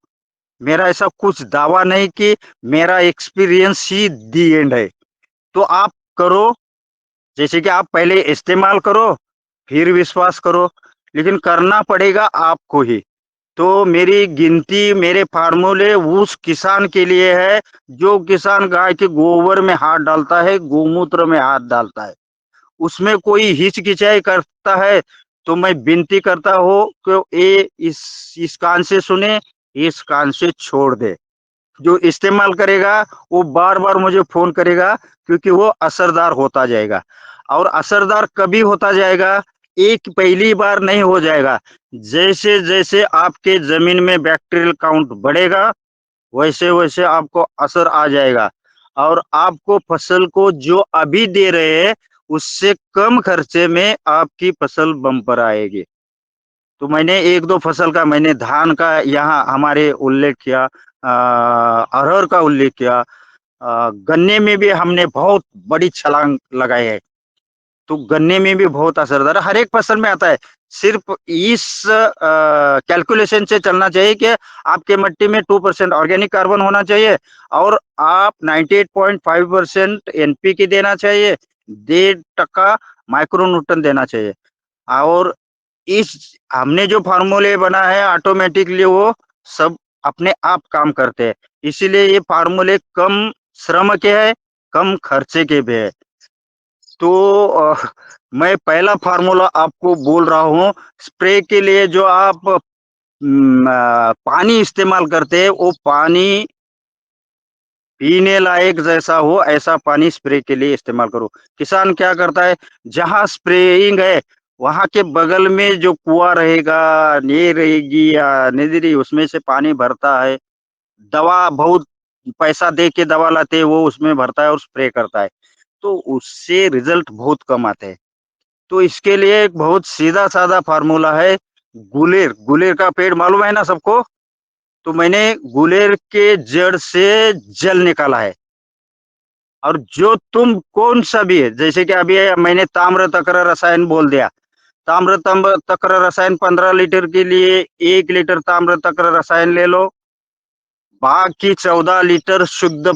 मेरा ऐसा कुछ दावा नहीं कि मेरा एक्सपीरियंस ही दी एंड है। तो आप करो, जैसे कि आप पहले इस्तेमाल करो फिर विश्वास करो, लेकिन करना पड़ेगा आपको ही। तो मेरी गिनती, मेरे फार्मूले उस किसान के लिए है जो किसान गाय के गोबर में हाथ डालता है, गोमूत्र में हाथ डालता है। उसमें कोई हिचकिचाई करता है तो मैं विनती करता हूँ कि ये इस कान से सुने, इस कान से छोड़ दे। जो इस्तेमाल करेगा वो बार बार मुझे फोन करेगा, क्योंकि वो असरदार होता जाएगा। और असरदार कभी होता जाएगा, एक पहली बार नहीं हो जाएगा। जैसे जैसे आपके जमीन में बैक्टीरियल काउंट बढ़ेगा, वैसे वैसे आपको असर आ जाएगा। और आपको फसल को जो अभी दे रहे हैं उससे कम खर्चे में आपकी फसल बम्पर आएगी। तो मैंने एक दो फसल का, मैंने धान का यहाँ हमारे उल्लेख किया, अरहर का उल्लेख किया, गन्ने में भी हमने बहुत बड़ी छलांग लगाई है। तो गन्ने में भी बहुत असरदार है, हर एक फसल में आता है। सिर्फ इस कैलकुलेशन से चलना चाहिए कि आपके मिट्टी में 2% ऑर्गेनिक कार्बन होना चाहिए और आप 98.5% एनपीके देना चाहिए, 1.5% माइक्रोन्यूटन देना चाहिए। और इस हमने जो फार्मूले बना है ऑटोमेटिकली वो सब अपने आप काम करते हैं। इसीलिए ये फार्मूले कम श्रम के हैं, कम खर्चे के भी है। तो मैं पहला फार्मूला आपको बोल रहा हूँ, स्प्रे के लिए जो आप पानी इस्तेमाल करते हैं वो पानी पीने लायक जैसा हो, ऐसा पानी स्प्रे के लिए इस्तेमाल करो। किसान क्या करता है, जहाँ स्प्रेइंग है वहां के बगल में जो कुआं रहेगा, नीर रहेगी या नदी, उसमें से पानी भरता है। दवा बहुत पैसा दे के दवा लाते हैं, वो उसमें भरता है और स्प्रे करता है, तो उससे रिजल्ट बहुत कम आते हैं। तो इसके लिए एक बहुत सीधा साधा फार्मूला है, गुलेर। गुलेर का पेड़ मालूम है ना सबको? तो मैंने गुलेर के जड़ से जल निकाला है। और जो तुम कौन सा भी है, जैसे कि अभी मैंने ताम्र तक्र रसायन बोल दिया, ताम्र तक्र रसायन 15 लीटर के लिए 1 लीटर ताम्र तक्र रसायन ले लो। बाकी 14 लीटर शुद्ध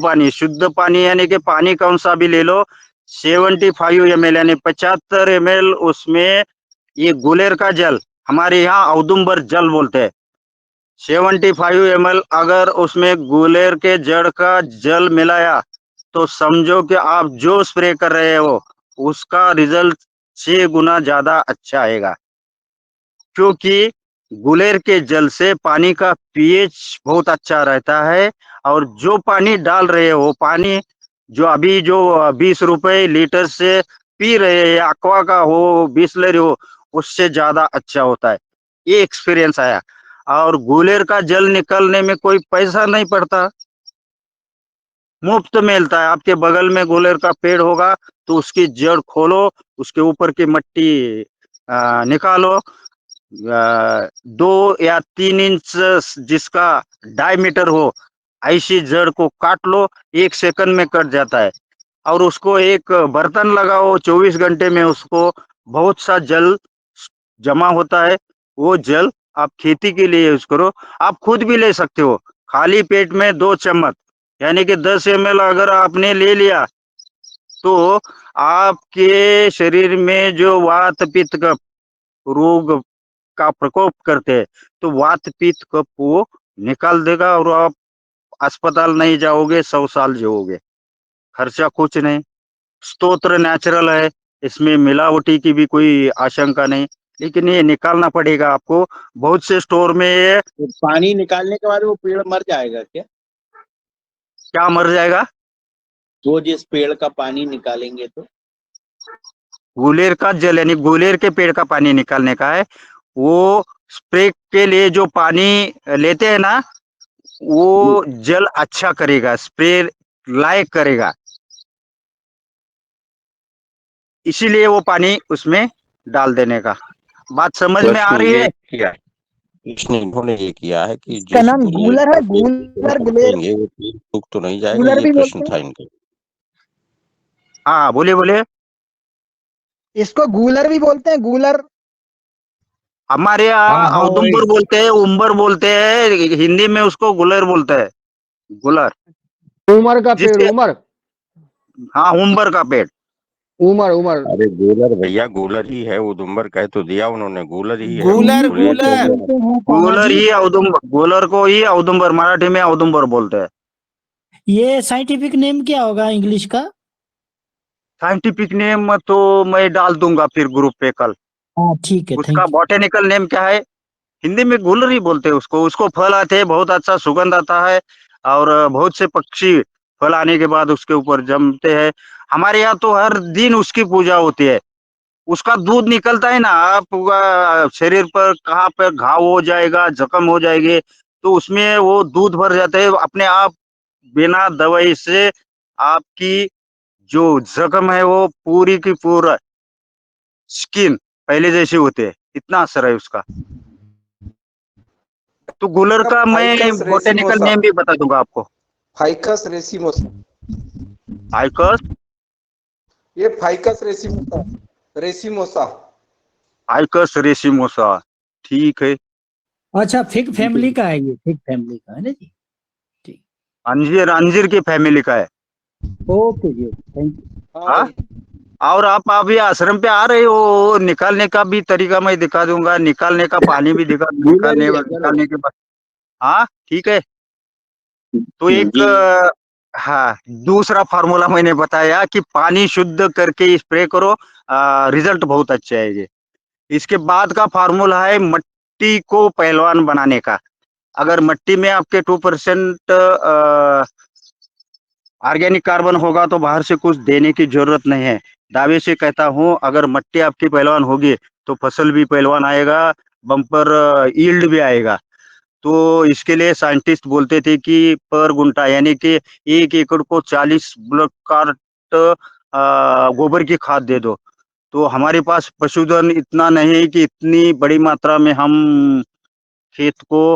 पानी यानी कि पानी कौन सा भी ले लो, 75 ml यानी 75 ml उसमें ये गुलेर का जल, हमारे यहाँ औदुंबर जल बोलते हैं, 75 ml अगर उसमें गुलेर के जड़ का जल मिलाया तो समझो कि आप जो स्प्रे कर रहे हो उसका रिजल्ट 6 गुना ज्यादा अच्छा आएगा। क्योंकि गुलेर के जल से पानी का पीएच बहुत अच्छा रहता है। और जो पानी डाल रहे हो, पानी जो अभी जो 20 रुपए लीटर से पी रहे हैं, एक्वा का हो, बिसलेरी हो, उससे ज्यादा अच्छा होता है। ये एक्सपीरियंस आया। और गुलेर का जल निकलने में कोई पैसा नहीं पड़ता, मुफ्त मिलता है। आपके बगल में गुलेर का पेड़ होगा तो उसकी जड़ खोलो, उसके ऊपर की मिट्टी निकालो, 2 या 3 इंच जिसका डायमीटर हो, ऐसी जड़ को काट लो, 1 सेकंड में कट जाता है। और उसको एक बर्तन लगाओ, 24 घंटे में उसको बहुत सा जल जमा होता है। वो जल आप खेती के लिए यूज करो। आप खुद भी ले सकते हो, खाली पेट में 2 चम्मच यानी कि 10 ml अगर आपने ले लिया तो आपके शरीर में जो वात पित्त का रोग का प्रकोप करते हैं, तो वात पित्त कफ वो निकाल देगा और आप अस्पताल नहीं जाओगे, 100 साल जियोगे, खर्चा कुछ नहीं। स्तोत्र नेचुरल है, इसमें मिलावटी की भी कोई आशंका नहीं, लेकिन ये निकालना पड़ेगा आपको। बहुत से स्टोर में ये तो पानी निकालने के बाद वो पेड़ मर जाएगा क्या? क्या मर जाएगा? वो जिस पेड़ का पानी निकालेंगे तो गुलेर का जल यानी गुलेर के पेड़ का पानी निकालने का है। वो स्प्रे के लिए जो पानी लेते हैं ना, वो जल अच्छा करेगा, स्प्रे लायक करेगा, इसीलिए वो पानी उसमें डाल देने का। बात समझ में आ प्रश्न रही ये है? किया, इसने इन्होंने ये किया है कि इसका जिस नाम गुलेर गूलर का है, पेड़ गूलर को गुलेर, काटेंगे वो पेड़ सूख तो नहीं जाएगा, गूलर ये भी प्रश्न बोलते था हैं। इनका। हाँ बोलिए बोलिए। इसको गूलर भी बोलते हैं, गूलर। हमारे यहाँ हाँ हाँ वही औदुंबर बोलते हैं, उम्बर बोलते हैं, हिंदी में उसको गुलर बोलते हैं, गुलर। उमर का पेड़, जिसके उमर हाँ, उम्बर का पेड़। उमर उमर अरे गोलर भैया गोलर ही है, उदुम्बर कह तो दिया उन्होंने, गोलर ही है, गूलर गुलेर गूलर कह गूलर दिया। बोलते हैं गुलर तानाजी। ही औदुंबर, गुलर को ही औदुंबर, मराठी में औदुंबर बोलते हैं। ये साइंटिफिक नेम क्या होगा इंग्लिश का? साइंटिफिक नेम तो मैं डाल दूंगा फिर ग्रुप पे कल। हाँ ठीक है, उसका थैंक यू। बॉटेनिकल नेम क्या है? हिंदी में गुलरी बोलते हैं उसको। उसको फल आते हैं, बहुत अच्छा सुगंध आता है, और बहुत से पक्षी फल आने के बाद उसके ऊपर जमते हैं। हमारे यहाँ तो हर दिन उसकी पूजा होती है। उसका दूध निकलता है ना, आपका शरीर पर कहाँ पे घाव हो जाएगा, जख्म हो जाएगी, तो उसमें वो दूध भर जाते हैं अपने आप, बिना दवाई से। आपकी जो जख्म है वो पूरी की पूरा स्किन पहले जैसे होते हैं, इतना असर है उसका। तो गुलर का मैं फाइकस बॉटेनिकल रेसिमोसा, नेम भी बता दूंगा आपको। फाइकस रेसिमोसा, आइकस ये फाइकस रेसिमोसा, रेसिमोसा। आइकस रेसिमोसा, ठीक है। अच्छा, फिग फैमिली का है, ये फिग फैमिली का है ना जी। ठीक। अंजीर अंजीर की फैमिली का है। ओके जी, थैंक यू। हाँ हाँ, भाई। और आप अभी आश्रम पे आ रहे हो, निकालने का भी तरीका मैं दिखा दूंगा, निकालने का पानी भी दिखा, गूलर ही है सर वो। निकालने के बाद। हाँ ठीक है। तो एक जी। हाँ, दूसरा फार्मूला मैंने बताया कि पानी शुद्ध करके स्प्रे करो, रिजल्ट बहुत अच्छे आएंगे। इसके बाद का फार्मूला है मट्टी को पहलवान बनाने का। अगर मट्टी में आपके 2% ऑर्गेनिक कार्बन होगा तो बाहर से कुछ देने की जरूरत नहीं है। दावे से कहता हूँ, अगर मट्टी आपकी पहलवान होगी तो फसल भी पहलवान आएगा, बम्पर यील्ड भी आएगा। तो इसके लिए साइंटिस्ट बोलते थे कि पर गुंटा, यानी कि 1 एकड़ को 40 ब्लॉक कार्ट गोबर की खाद दे दो। तो हमारे पास पशुधन इतना नहीं है कि इतनी बड़ी मात्रा में हम खेत को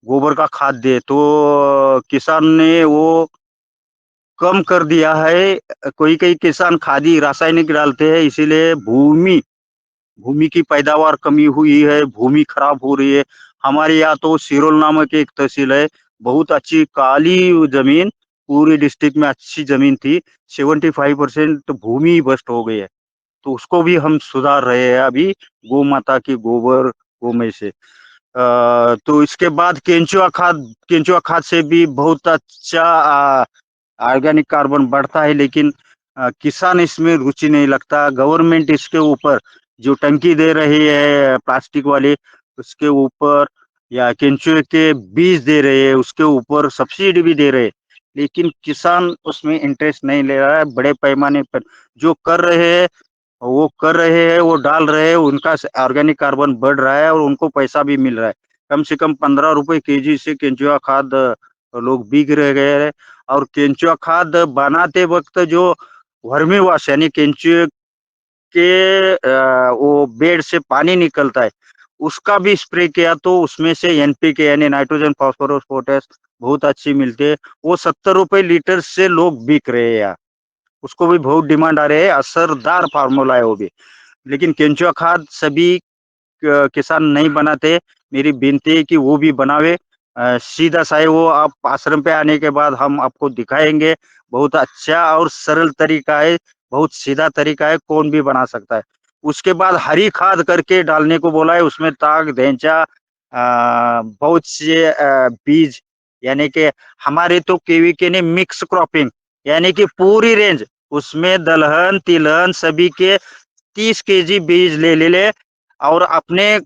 गोबर का खाद दे, तो किसान ने वो कम कर दिया है। कोई कई किसान खादी रासायनिक डालते हैं, इसीलिए भूमि भूमि की पैदावार कमी हुई है, भूमि खराब हो रही है। हमारे यहाँ तो सिरोल नामक एक तहसील है, बहुत अच्छी काली जमीन, पूरी डिस्ट्रिक्ट में अच्छी जमीन थी, 75% भूमि भ्रष्ट हो गई है। तो उसको भी हम सुधार रहे हैं अभी, गौ माता की गोबर गोमय से। तो इसके बाद केंचुआ खाद से भी बहुत अच्छा ऑर्गेनिक कार्बन बढ़ता है, लेकिन किसान इसमें रुचि नहीं लगता। गवर्नमेंट इसके ऊपर जो टंकी दे रही है प्लास्टिक वाली, उसके ऊपर, या केंचुए के बीज दे रहे हैं उसके ऊपर सब्सिडी भी दे रहे हैं, लेकिन किसान उसमें इंटरेस्ट नहीं ले रहा है। बड़े पैमाने पर जो कर रहे हैं वो कर रहे हैं, वो डाल रहे हैं, उनका ऑर्गेनिक कार्बन बढ़ रहा है और उनको पैसा भी मिल रहा है। कम से कम 15 रुपए केजी से केंचुआ खाद लोग बिक रहे गए हैं। और केंचुआ खाद बनाते वक्त जो वर्मी वाश, यानी केंचुए के वो बेड से पानी निकलता है, उसका भी स्प्रे किया तो उसमें से एनपीके यानी नाइट्रोजन फास्फोरस पोटेश बहुत अच्छी मिलती है। वो 70 रुपए लीटर से लोग बिक रहे हैं यार, उसको भी बहुत डिमांड आ रही है, असरदार फार्मूला है वो भी। लेकिन केंचुआ खाद सभी किसान नहीं बनाते। मेरी विनती है कि वो भी बनावे। सीधा सा है वो, आप आश्रम पे आने के बाद हम आपको दिखाएंगे। बहुत अच्छा और सरल तरीका है, बहुत सीधा तरीका है, कौन भी बना सकता है। उसके बाद हरी खाद करके डालने को बोला है, उसमें ताग ढेंचा बहुत से बीज, यानी कि हमारे तो केवीके ने मिक्स क्रॉपिंग, यानी कि पूरी रेंज, उसमें दलहन तिलहन सभी के 30 केजी बीज ले और अपने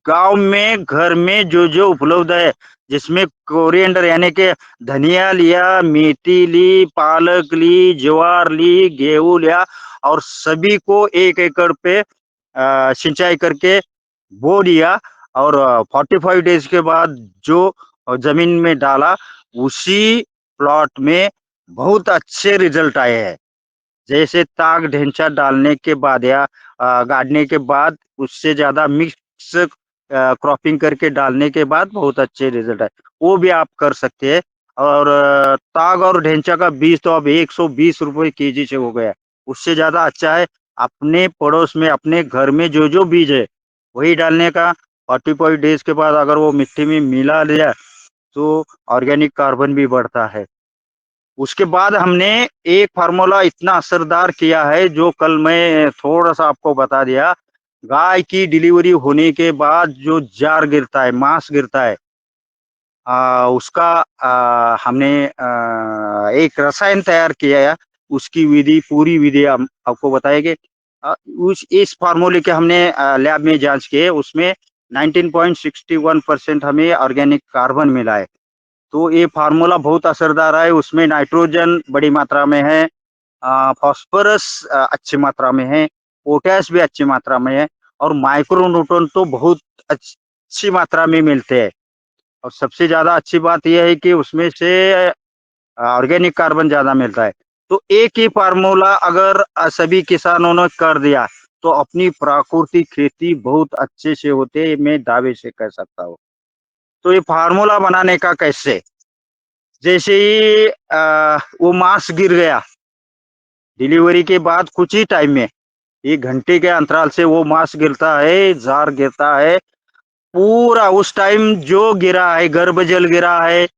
गांव में घर में जो जो उपलब्ध है, जिसमें कोरिएंडर यानी कि धनिया लिया, मेथी ली, पालक ली, ज्वार ली, गेहूं लिया, और सभी को 1 एकड़ पे सिंचाई करके बो दिया। और 45 डेज के बाद जो जमीन में डाला, उसी प्लॉट में बहुत अच्छे रिजल्ट आए हैं। जैसे ताग ढेंचा डालने के बाद या गाड़ने के बाद, उससे ज्यादा मिक्स क्रॉपिंग करके डालने के बाद बहुत अच्छे रिजल्ट है, वो भी आप कर सकते हैं। और ताग और ढेंचा का बीज तो अब 120 रुपए केजी से हो गया है, उससे ज्यादा अच्छा है अपने पड़ोस में अपने घर में जो जो बीज है वही डालने का। 45 डेज के बाद अगर वो मिट्टी में मिला लिया तो ऑर्गेनिक कार्बन भी बढ़ता है। उसके बाद हमने एक फार्मूला इतना असरदार किया है जो कल मैं थोड़ा सा आपको बता दिया। गाय की डिलीवरी होने के बाद जो जार गिरता है, मांस गिरता है, उसका हमने एक रसायन तैयार किया है, उसकी विधि, पूरी विधि हम आपको बताएंगे। इस फार्मूले के हमने लैब में जांच किए, उसमें 19.61% हमें ऑर्गेनिक कार्बन मिला है। तो ये फार्मूला बहुत असरदार है। उसमें नाइट्रोजन बड़ी मात्रा में है, फास्फोरस अच्छी मात्रा में है, पोटैश भी अच्छी मात्रा में है, और माइक्रोन्यूट्रॉन तो बहुत अच्छी मात्रा में मिलते हैं। और सबसे ज्यादा अच्छी बात यह है कि उसमें से ऑर्गेनिक कार्बन ज्यादा मिलता है। तो एक ही फार्मूला अगर सभी किसानों ने कर दिया तो अपनी प्राकृतिक खेती बहुत अच्छे से होते, मैं दावे से कह सकता हूँ। तो ये फार्मूला बनाने का कैसे, जैसे ही वो मांस गिर गया डिलीवरी के बाद कुछ ही टाइम में, 1 घंटे के अंतराल से वो मांस गिरता है, जार गिरता है, पूरा उस टाइम जो गिरा है, गर्भजल गिरा है,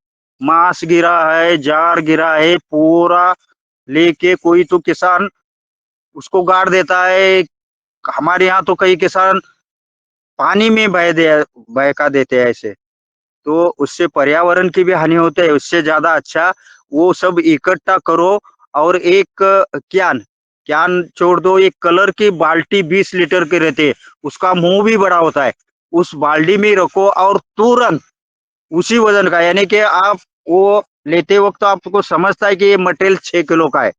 मांस गिरा है, जार गिरा है, पूरा लेके कोई तो किसान उसको गाड़ देता है। हमारे यहाँ तो कई किसान पानी में बहका देते हैं ऐसे। तो उससे पर्यावरण की भी हानि होती है। उससे ज्यादा अच्छा वो सब इकट्ठा करो और एक क्यान क्यान छोड़ दो, एक कलर की बाल्टी 20 लीटर के रहते है, उसका मुंह भी बड़ा होता है, उस बाल्टी में रखो और तुरंत उसी वजन का, यानी कि आप वो लेते वक्त आपको समझता है कि ये मटेरियल 6 किलो का है,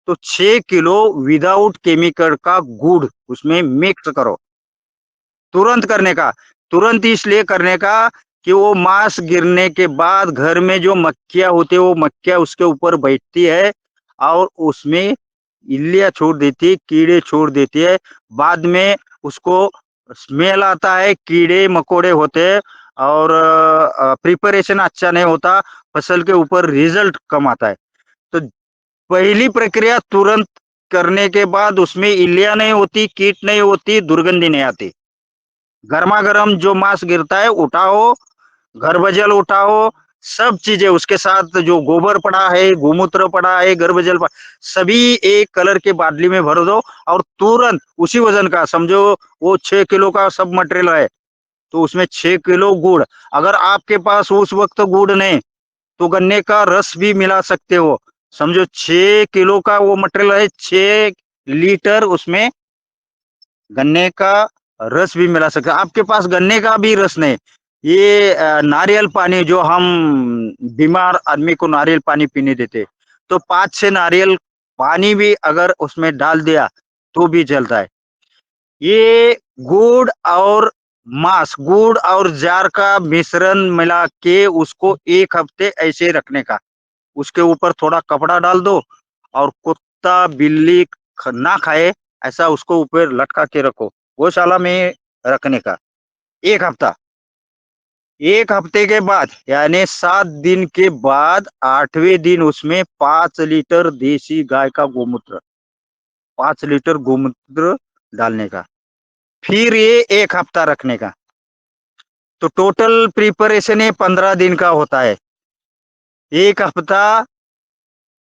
तो 6 किलो विदाउट केमिकल का गुड़ उसमें मिक्स करो। तुरंत करने का, तुरंत इसलिए करने का कि वो मांस गिरने के बाद घर में जो मक्खियां होती है वो मक्खियां उसके ऊपर बैठती है और उसमें इल्लियां छोड़ देती है, कीड़े छोड़ देती है। बाद में उसको स्मेल आता है, कीड़े मकोड़े होते हैं और प्रिपरेशन अच्छा नहीं होता, फसल के ऊपर रिजल्ट कम आता है। तो पहली प्रक्रिया तुरंत करने के बाद उसमें इल्लियां नहीं होती, कीट नहीं होती, दुर्गंधी नहीं आती। गर्मा गर्म जो मांस गिरता है उठाओ, गर्भजल उठाओ, सब चीजें उसके साथ, जो गोबर पड़ा है, गोमूत्र पड़ा है, गर्भजल पड़ा, सभी एक कलर के बादली में भर दो और तुरंत उसी वजन का, समझो वो 6 किलो का सब मटेरियल है तो उसमें 6 किलो गुड़। अगर आपके पास उस वक्त गुड़ नहीं तो गन्ने का रस भी मिला सकते हो। समझो 6 किलो का वो मटेरियल है, 6 लीटर उसमें गन्ने का रस भी मिला सकते। आपके पास गन्ने का भी रस नहीं, ये नारियल पानी, जो हम बीमार आदमी को नारियल पानी पीने देते, तो 5-6 नारियल पानी भी अगर उसमें डाल दिया तो भी जलता है। ये गुड़ और मांस, गुड़ और जार का मिश्रण मिला के उसको 1 हफ्ते ऐसे रखने का। उसके ऊपर थोड़ा कपड़ा डाल दो और कुत्ता बिल्ली ना खाए ऐसा उसको ऊपर लटका के रखो, गौशाला में रखने का 1 हफ्ता। 1 हफ्ते के बाद यानी 7 दिन के बाद 8वें दिन उसमें 5 लीटर देसी गाय का गोमूत्र, 5 लीटर गोमूत्र डालने का, फिर ये 1 हफ्ता रखने का। तो टोटल प्रिपरेशन ये 15 दिन का होता है। 1 हफ्ता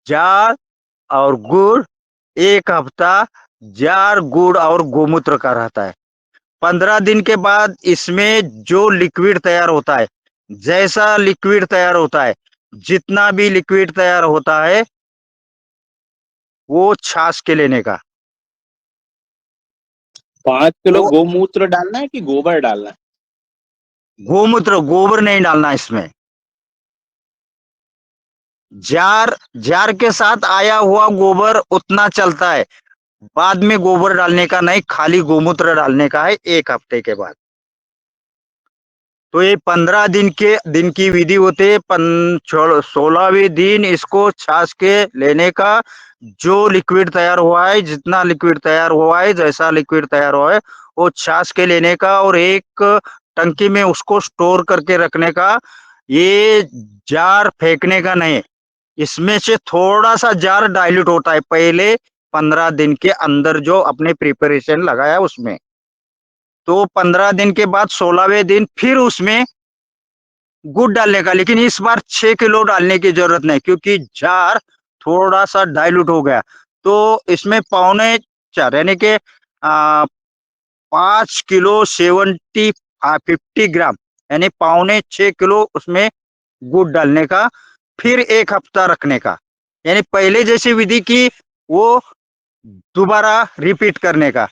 जार और गुड़, 1 हफ्ता जार गुड़ और गोमूत्र का रहता है। 15 दिन के बाद इसमें जो लिक्विड तैयार होता है, जैसा लिक्विड तैयार होता है, जितना भी लिक्विड तैयार होता है वो छाछ के लेने का। 5 किलो तो गोमूत्र डालना है कि गोबर डालना है? गोमूत्र, गोबर नहीं डालना इसमें। जार जार के साथ आया हुआ गोबर उतना चलता है, बाद में गोबर डालने का नहीं, खाली गोमूत्र डालने का है 1 हफ्ते के बाद। तो ये 15 दिन की विधि होती है। 16वें दिन इसको छाछ के लेने का, जो लिक्विड तैयार हुआ है, जितना लिक्विड तैयार हुआ है, जैसा लिक्विड तैयार हुआ है वो छाछ के लेने का और एक टंकी में उसको स्टोर करके रखने का। ये जार फेंकने का नहीं, इसमें से थोड़ा सा जार डाइल्यूट होता है पहले 15 दिन के अंदर जो अपने प्रिपरेशन लगाया उसमें। तो 15 दिन के बाद 16वें दिन फिर उसमें गुड़ डालने का, लेकिन इस बार 6 किलो डालने की जरूरत नहीं क्योंकि जार थोड़ा सा डाइल्यूट हो गया। तो इसमें 4.25 यानी कि 5 किलो 50 ग्राम यानी 6.25 किलो उसमें गुड़ डालने का, फिर 1 हफ्ता रखने का। यानी पहले जैसी विधि की वो दोबारा रिपीट करने का,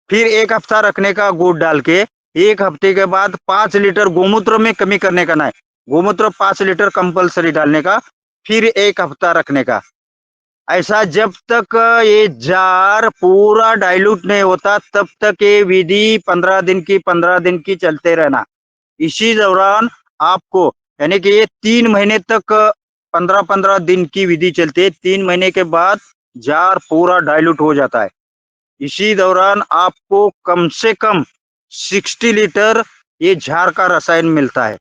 फिर 1 हफ्ता रखने का गुड़ डाल के, 1 हफ्ते के बाद 5 लीटर गोमूत्र में कमी करने का नहीं, गोमूत्र 5 लीटर कंपलसरी डालने का, फिर 1 हफ्ता रखने का। ऐसा जब तक ये जार पूरा डाइल्यूट नहीं होता तब तक ये विधि 15 दिन की चलते रहना। इसी दौरान आपको, यानी कि ये 3 महीने तक 15 दिन की विधि चलती है। 3 महीने के बाद जार पूरा डाइल्यूट हो जाता है। इसी दौरान आपको कम से कम 60 लीटर ये जार का रसायन मिलता है,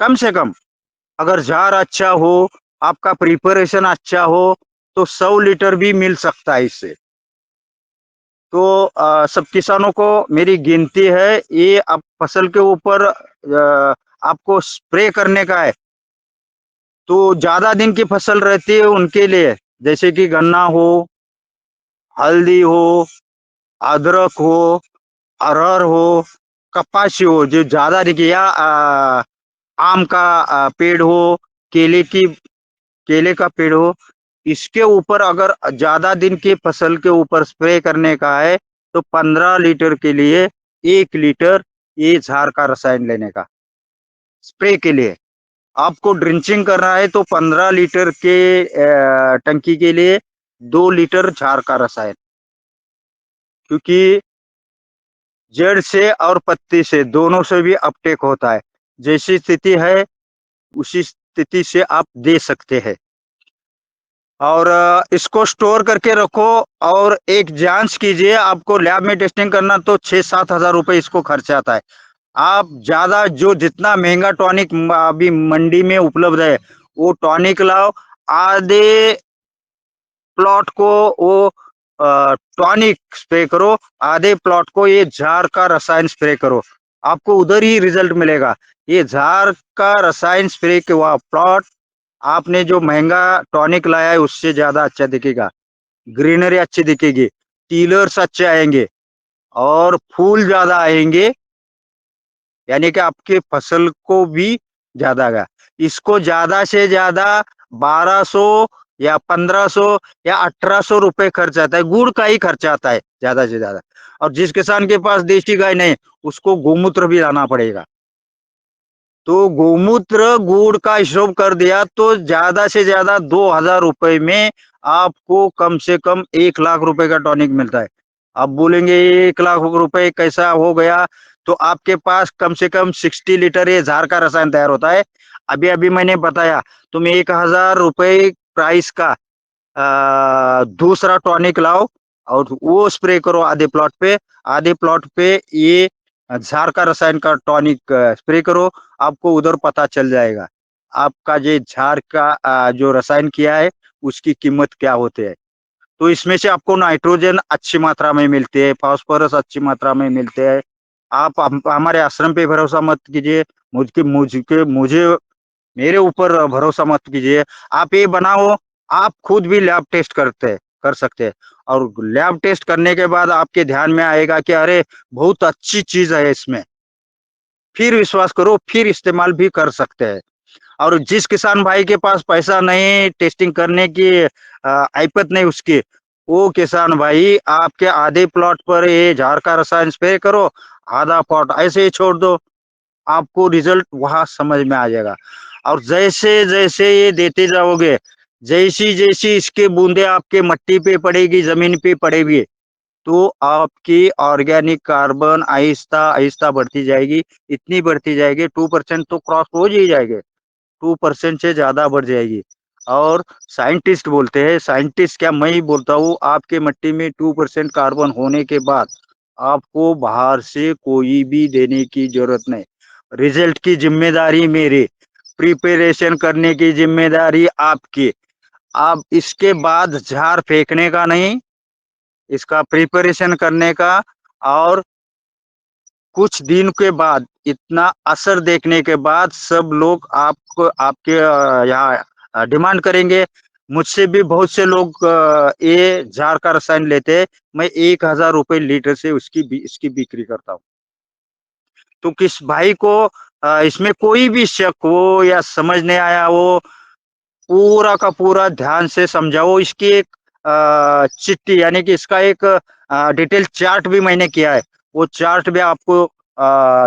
कम से कम। अगर जार अच्छा हो, आपका प्रिपरेशन अच्छा हो, तो 100 लीटर भी मिल सकता है इससे। तो सब किसानों को मेरी गिनती है, ये आप फसल के ऊपर आपको स्प्रे करने का है। तो ज्यादा दिन की फसल रहती है उनके लिए, जैसे कि गन्ना हो, हल्दी हो, अदरक हो, अरहर हो, कपासी हो, जो ज्यादा देखिए, या आम का पेड़ हो, केले का पेड़ हो, इसके ऊपर अगर ज्यादा दिन की फसल के ऊपर स्प्रे करने का है तो 15 लीटर के लिए 1 लीटर ये झार का रसायन लेने का। स्प्रे के लिए आपको ड्रिंचिंग करना है तो 15 लीटर के टंकी के लिए 2 लीटर झार का रसायन, क्योंकि जड़ से और पत्ती से दोनों से भी अपटेक होता है। जैसी स्थिति है उसी स्थिति से आप दे सकते हैं। और इसको स्टोर करके रखो और एक जांच कीजिए। आपको लैब में टेस्टिंग करना तो 6-7 हजार रुपए इसको खर्च आता है। आप ज्यादा जो जितना महंगा टॉनिक अभी मंडी में उपलब्ध है वो टॉनिक लाओ, आधे प्लॉट को वो टॉनिक स्प्रे करो, आधे प्लॉट को ये जार का रसायन स्प्रे करो, आपको उधर ही रिजल्ट मिलेगा। ये जार का रसायन स्प्रे के वह प्लॉट आपने जो महंगा टॉनिक लाया है उससे ज्यादा अच्छा दिखेगा, ग्रीनरी अच्छी दिखेगी, टीलर्स अच्छे आएंगे और फूल ज्यादा आएंगे, यानी कि आपके फसल को भी ज्यादा आएगा। इसको ज्यादा से ज्यादा 1200 या 1500 या 1800 रुपए खर्च आता है, गुड़ का ही खर्चा आता है ज्यादा से ज्यादा। और जिस किसान के पास देशी गाय नहीं उसको गोमूत्र भी लाना पड़ेगा। तो गोमूत्र गुड़ का हिसाब कर दिया तो ज्यादा से ज्यादा 2000 रुपए में आपको कम से कम 1 लाख रुपए का टॉनिक मिलता है। आप बोलेंगे 1 लाख रुपए कैसा हो गया, तो आपके पास कम से कम 60 लीटर ये जार का रसायन तैयार होता है। अभी अभी मैंने बताया, तुम 1000 रुपए प्राइस का दूसरा टॉनिक लाओ और वो स्प्रे करो आधे प्लॉट पे, आधे प्लॉट पे ये जार का रसायन का टॉनिक स्प्रे करो, आपको उधर पता चल जाएगा आपका ये झार का जो रसायन किया है उसकी कीमत क्या होती है। तो इसमें से आपको नाइट्रोजन अच्छी मात्रा में मिलते हैं, फास्फोरस अच्छी मात्रा में मिलते हैं। आप हमारे आश्रम पे भरोसा मत कीजिए, मुझे मेरे ऊपर भरोसा मत कीजिए। आप ये बनाओ, आप खुद भी लैब टेस्ट कर सकते हैं और लैब टेस्ट करने के बाद आपके ध्यान में आएगा कि अरे बहुत अच्छी चीज है इसमें, फिर विश्वास करो, फिर इस्तेमाल भी कर सकते हैं। और जिस किसान भाई के पास पैसा नहीं, टेस्टिंग करने की आइपत नहीं उसकी, वो किसान भाई आपके आधे प्लॉट पर ये जार का रसायन स्प्रे करो, आधा प्लॉट ऐसे ही छोड़ दो, आपको रिजल्ट वहां समझ में आ जाएगा। और जैसे जैसे ये देते जाओगे, जैसी जैसी इसके बूंदे आपके मट्टी पे पड़ेगी, जमीन पे पड़ेगी, तो आपकी ऑर्गेनिक कार्बन आहिस्ता आहिस्ता बढ़ती जाएगी। इतनी बढ़ती जाएगी 2% तो क्रॉस हो ही जाएगी, 2% से ज्यादा बढ़ जाएगी। और साइंटिस्ट बोलते हैं, साइंटिस्ट क्या मैं ही बोलता हूँ, आपके मिट्टी में 2% कार्बन होने के बाद आपको बाहर से कोई भी देने की जरूरत नहीं। रिजल्ट की जिम्मेदारी मेरी, प्रिपरेशन करने की जिम्मेदारी आपकी। आप इसके बाद झाड़ फेंकने का नहीं, इसका प्रिपरेशन करने का। और कुछ दिन के बाद, इतना असर देखने के बाद सब लोग आपको आपके यहाँ डिमांड करेंगे। मुझसे भी बहुत से लोग ये जार का रसायन लेते हैं, मैं 1000 रुपए लीटर से इसकी बिक्री करता हूँ। तो किस भाई को इसमें कोई भी शक हो या समझ नहीं आया हो, पूरा का पूरा ध्यान से समझाओ। इसकी एक चिट्ठी यानी कि इसका एक डिटेल चार्ट भी मैंने किया है, वो चार्ट भी आपको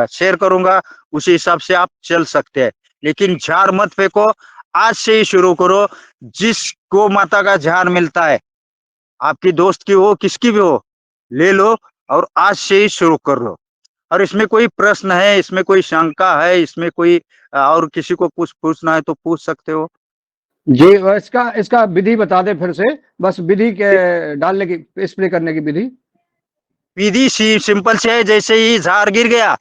शेयर करूंगा, उसी हिसाब से आप चल सकते हैं। लेकिन झाड़ मत फेंको, आज से ही शुरू करो। जिस गौ माता का झाड़ मिलता है, आपकी दोस्त की हो किसकी भी हो, ले लो और आज से ही शुरू कर लो। और इसमें कोई प्रश्न है, इसमें कोई शंका है, इसमें कोई और किसी को कुछ पूछना है तो पूछ सकते हो। जी, इसका इसका विधि बता दे फिर से, बस विधि के डालने की, स्प्रे करने की विधि। विधि सिंपल से है, जैसे ही झाड़ गिर गया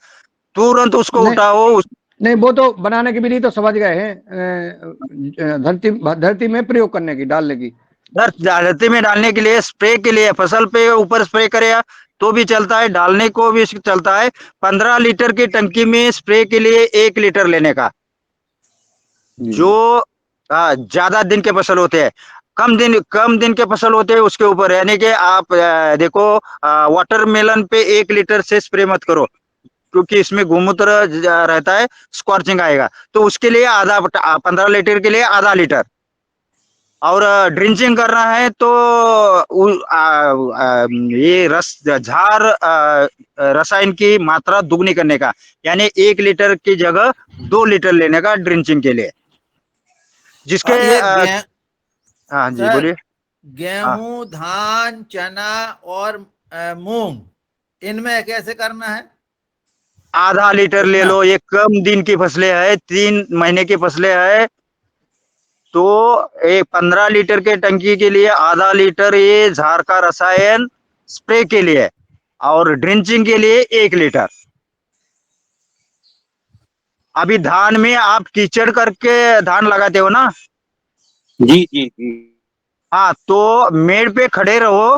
तुरंत उसको नहीं उठाओ। नहीं, वो तो बनाने की विधि तो समझ गए हैं, धरती धरती में प्रयोग करने की, डालने की। धरती में डालने के लिए, स्प्रे के लिए, फसल पे ऊपर स्प्रे करेगा तो भी चलता है, डालने को भी चलता है। 15 लीटर की टंकी में स्प्रे के लिए 1 लीटर लेने का। जो ज्यादा दिन के फसल होते हैं, कम दिन के फसल होते हैं उसके ऊपर, यानी कि आप देखो, वाटरमेलन पे 1 लीटर से स्प्रे मत करो, क्योंकि इसमें गोमूत्र रहता है, स्कॉर्चिंग आएगा। तो उसके लिए 15 लीटर के लिए आधा लीटर। और ड्रिंचिंग करना है तो ये झार रसायन की मात्रा दुगनी करने का, यानी 1 लीटर की जगह 2 लीटर लेने का ड्रिंचिंग के लिए। जिसके ये हाँ जी सर, बोलिए। हाँ, गेहूं, धान, चना और मूंग, इनमें कैसे करना है? आधा लीटर ले कितना? लो। ये कम दिन की फसलें है, 3 महीने की फसलें है, तो एक 15 लीटर के टंकी के लिए आधा लीटर ये झार का रसायन स्प्रे के लिए, और ड्रिंचिंग के लिए 1 लीटर। अभी धान में आप कीचड़ करके धान लगाते हो ना? जी जी जी। हाँ, तो मेड़ पे खड़े रहो,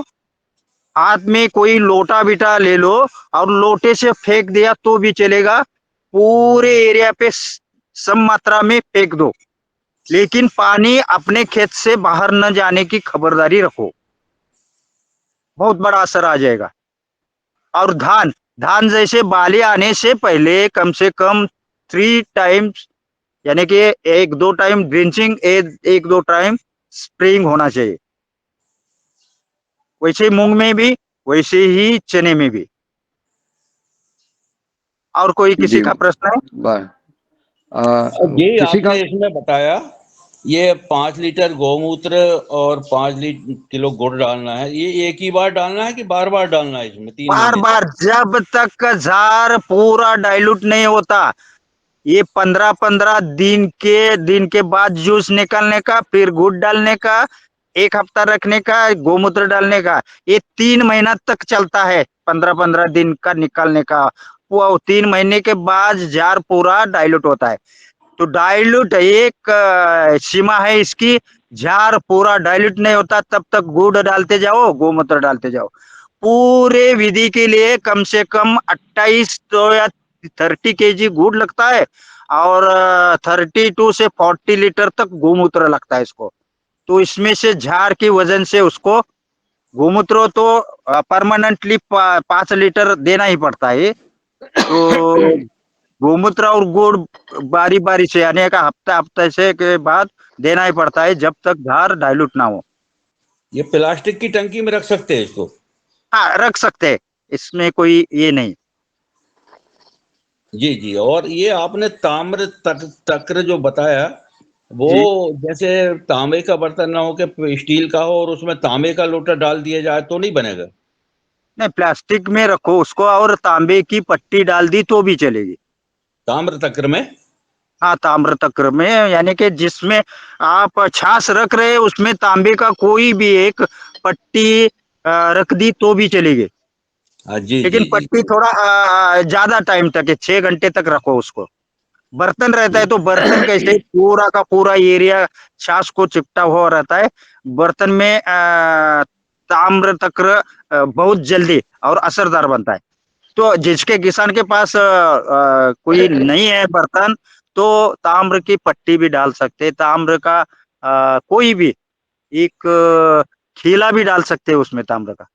हाथ में कोई लोटा बिटा ले लो और लोटे से फेंक दिया तो भी चलेगा। पूरे एरिया पे सम मात्रा में फेंक दो, लेकिन पानी अपने खेत से बाहर न जाने की खबरदारी रखो, बहुत बड़ा असर आ जाएगा। और धान धान जैसे बाली आने से पहले कम से कम 3 टाइम्स, यानी कि 1-2 टाइम ड्रिंचिंग, 1-2 टाइम स्प्रेइंग होना चाहिए। वैसे ही मूंग में भी, वैसे ही चने में भी। और कोई किसी जी, का प्रश्न है? जी किसी का? आपने इसमें बताया ये 5 लीटर गौमूत्र और 5 किलो गुड़ डालना है, ये एक ही बार डालना है कि बार बार डालना है इसमें 3 बार महीने बार, जब तक झार पूरा डाइल्यूट नहीं होता। ये 15-15 दिन के बाद जूस निकालने का, फिर गुड़ डालने का, 1 हफ्ता रखने का, गोमूत्र डालने का, ये 3 महीना तक चलता है। 15-15 दिन का निकालने का, वो 3 महीने के बाद जार पूरा डाइल्यूट होता है। तो डाइल्यूट एक सीमा है इसकी। जार पूरा डाइल्यूट नहीं होता तब तक गुड़ डालते जाओ, गोमूत्र डालते जाओ। पूरे विधि के लिए कम से कम 28 तो या 30 केजी गुड़ लगता है, और 32 से 40 लीटर तक गोमूत्र लगता है इसको। तो इसमें से झाड़ की वजन से उसको गोमूत्र तो परमानेंटली 5 लीटर देना ही पड़ता है। तो गोमूत्र और गुड़ बारी बारी से, यानी का हफ्ता हफ्ते से के बाद देना ही पड़ता है, जब तक झाड़ डाइल्यूट ना हो। ये प्लास्टिक की टंकी में रख सकते हैं इसको? हाँ, रख सकते हैं, इसमें कोई ये नहीं। जी जी। और ये आपने ताम्र तक्र जो बताया, वो जी जैसे तांबे का बर्तन ना हो के स्टील का हो और उसमें तांबे का लोटा डाल दिया जाए तो नहीं बनेगा? नहीं, प्लास्टिक में रखो उसको और तांबे की पट्टी डाल दी तो भी चलेगी। ताम्र तक्र में? हाँ, ताम्र तक्र में, यानी कि जिसमें आप छाछ रख रहे हैं उसमें तांबे का कोई भी एक पट्टी रख दी तो भी चलेगी। हाँ जी लेकिन जी जी। पट्टी थोड़ा ज्यादा टाइम तक है, 6 घंटे तक रखो उसको। बर्तन रहता है तो बर्तन कैसे पूरा का पूरा एरिया छाछ को चिपटा हुआ रहता है। बर्तन में ताम्र तक्र बहुत जल्दी और असरदार बनता है। तो जिसके किसान के पास कोई नहीं है बर्तन, तो ताम्र की पट्टी भी डाल सकते हैं। ताम्र का कोई भी एक खीला भी डाल सकते हैं उसमें, ताम्र का।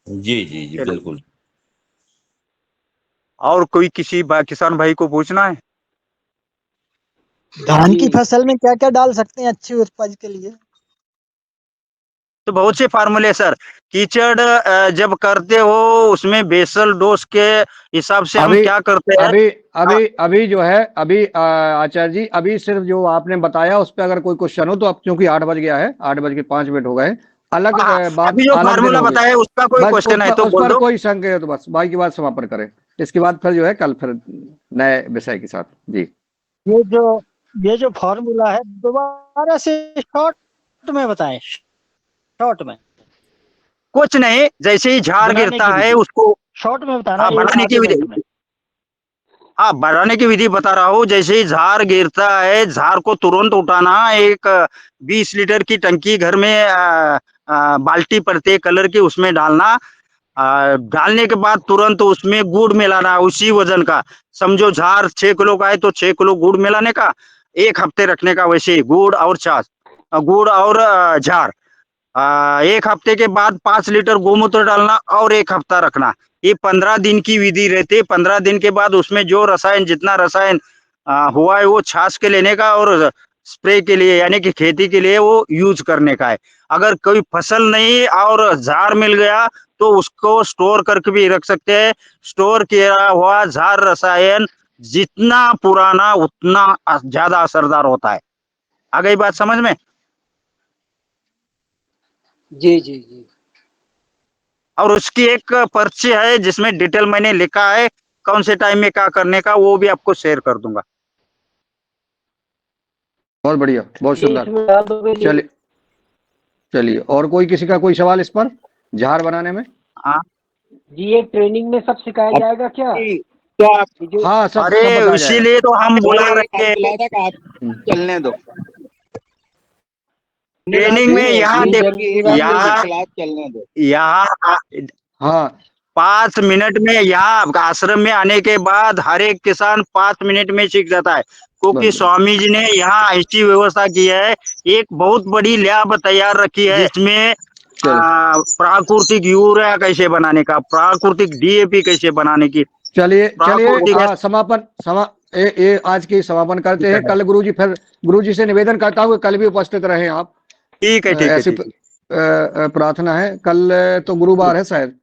जी जी जी चलो, बिल्कुल। और कोई किसी किसान भाई को पूछना है? धान की फसल में क्या क्या डाल सकते हैं अच्छी उपज के लिए? तो बहुत से फार्मूले सर। कीचड़ जब करते हो उसमें बेसल डोज के हिसाब से हम अभी क्या करते हैं। अभी अभी अभी जो है अभी आचार्य जी, अभी सिर्फ जो आपने बताया उस पर अगर कोई क्वेश्चन हो तो अब क्योंकि 8 बज गया है, 8:05 हो गए, अलग बात अभी जो अलग दिन फार्मूला होगी। बताया उसका कोई बस क्वेश्चन है तो उस बोल पर दो। कोई शंका है तो बस बाकी की बात समापन करें। इसके बाद फिर जो है कल फिर नए विषय के साथ। जी ये जो फॉर्मूला है दोबारा से शॉर्ट में बताएं, शॉर्ट में कुछ नहीं, जैसे ही झाड़ बनाने गिरता की है विधि उसको शॉर्ट में बताना, हाँ एक बढ़ाने की आधे विधि, मिनट में। हाँ बढ़ाने की विधि बता रहा हूँ। जैसे ही झाड़ गिरता है झाड़ को तुरंत उठाना। एक 20 लीटर की टंकी घर में बाल्टी प्रत्येक कलर की उसमें डालना। डालने के बाद तुरंत उसमें गुड़ मिलाना उसी वजन का। समझो झाड़ 6 किलो का है तो 6 किलो गुड़ मिलाने का, 1 हफ्ते रखने का। वैसे ही गुड़ और छाछ, गुड़ और झाड़। 1 हफ्ते के बाद 5 लीटर गोमूत्र डालना और 1 हफ्ता रखना। ये 15 दिन की विधि रहती है। 15 दिन के बाद उसमें जो रसायन, जितना रसायन हुआ है वो छाछ के लेने का और स्प्रे के लिए यानी कि खेती के लिए वो यूज करने का है। अगर कोई फसल नहीं और झाड़ मिल गया तो उसको स्टोर करके भी रख सकते हैं। स्टोर किया हुआ झाड़ रसायन जितना पुराना उतना ज्यादा असरदार होता है। आ गई बात समझ में? जी जी जी। और उसकी एक पर्ची है जिसमें डिटेल मैंने लिखा है कौन से टाइम में क्या करने का, वो भी आपको शेयर कर दूंगा। बहुत बढ़िया, बहुत ये सुंदर। इसमें डाल दोगे चलिए चलिए, और कोई किसी का कोई सवाल इस पर झाड़ बनाने में? हाँ जी, ये ट्रेनिंग में सब सिखाया जाएगा क्या? हाँ, सब अरे बताया जाएगा। इसीलिए तो हम बुला रहे हैं चलने दो। ट्रेनिंग में। यहाँ यहाँ क्लास चलने दो। यहाँ हाँ 5 मिनट में, यहाँ आश्रम में आने के बाद हर एक किसान 5 मिनट में सीख जाता है, क्योंकि स्वामी जी ने यहाँ ऐसी व्यवस्था की है। एक बहुत बड़ी लैब तैयार रखी है जिसमें प्राकृतिक यूरिया कैसे बनाने का, प्राकृतिक डीएपी कैसे बनाने की। चलिए प्राकृतिक समापन आज की समापन करते हैं। कल गुरुजी, फिर गुरुजी से निवेदन करता हूँ कल भी उपस्थित रहे आप। ठीक है ऐसी प्रार्थना है। कल तो गुरुवार है शायद,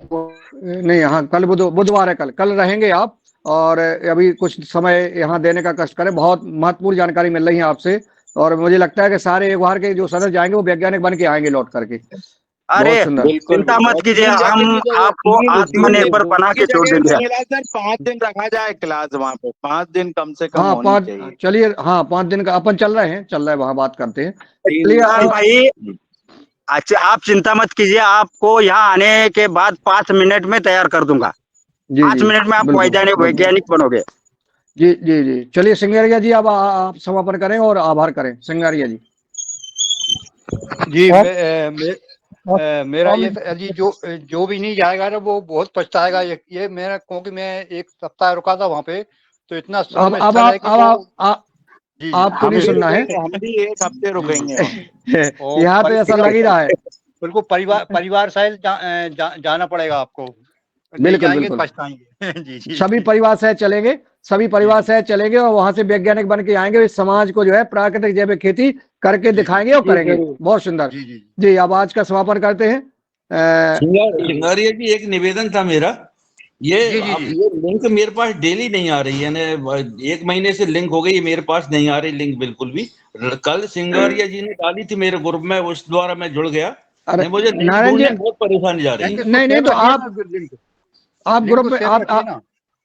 नहीं हाँ कल बुधवार है। कल रहेंगे आप, और अभी कुछ समय यहाँ देने का कष्ट करें। बहुत महत्वपूर्ण जानकारी मिल रही है आपसे, और मुझे लगता है कि सारे एक बार के जो सदस्य जाएंगे वो वैज्ञानिक बन के आएंगे लौट करके। अरे बहुत सुंदर। चिंता मत कीजिए, हम आपको आत्मनिर्भर बना के छोड़ देंगे। सर 5 दिन रखा जाए क्लास वहाँ पे, 5 दिन कम से कम हाँ होनी 5, चाहिए। चलिए हाँ 5 दिन का अपन चल रहे हैं वहाँ बात करते हैं। चलिए भाई अच्छा, आप चिंता मत कीजिए, आपको यहाँ आने के बाद 5 मिनट में तैयार कर दूंगा। 5 मिनट में आप वैज्ञानिक बनोगे। जी जी जी। चलिए सिंगारिया जी, अब आप समापन करें और आभार करें। सिंगारिया जी। जी मेरा ये जी जो भी नहीं जाएगा ना वो बहुत पछताएगा। ये मेरा, क्योंकि मैं 1 सप्ताह रुका था वहाँ पे, तो इतना आपको नहीं सुनना है। हम भी 1 हफ्ते रुकेंगे यहाँ तो ऐसा लग ही रहा है। बिल्कुल परिवार सहित जाना पड़ेगा आपको। बिल्कुल पछताएंगे। जी सभी परिवार सहित चलेंगे, सभी परिवार सहित चलेंगे, और वहां से वैज्ञानिक बन के आएंगे। इस समाज को जो है प्राकृतिक जैविक खेती करके दिखाएंगे और करेंगे। बहुत सुंदर। जी अब आज का समापन करते हैं। सिंगारिया जी, एक निवेदन था मेरा। ये लिंक मेरे पास डेली नहीं आ रही है, 1 महीने से लिंक हो गई, मेरे पास नहीं आ रही लिंक बिल्कुल भी। कल सिंगारिया जी ने डाली थी मेरे ग्रुप में, उस द्वारा मैं जुड़ गया। मुझे नारायण जी बहुत परेशानी जा रही है। नहीं तो आप ग्रुप में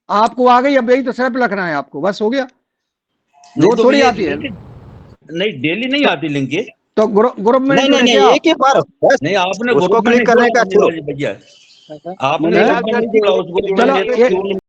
आपको आ गई। अब यही तो सिर्फ रखना है आपको, बस हो गया। रोज थोड़ी आती है। नहीं डेली नहीं आती लिंक ये तो ग्रुप में नहीं एक ही बार नहीं, आपने उसको क्लिक करने का भैया आपने चलो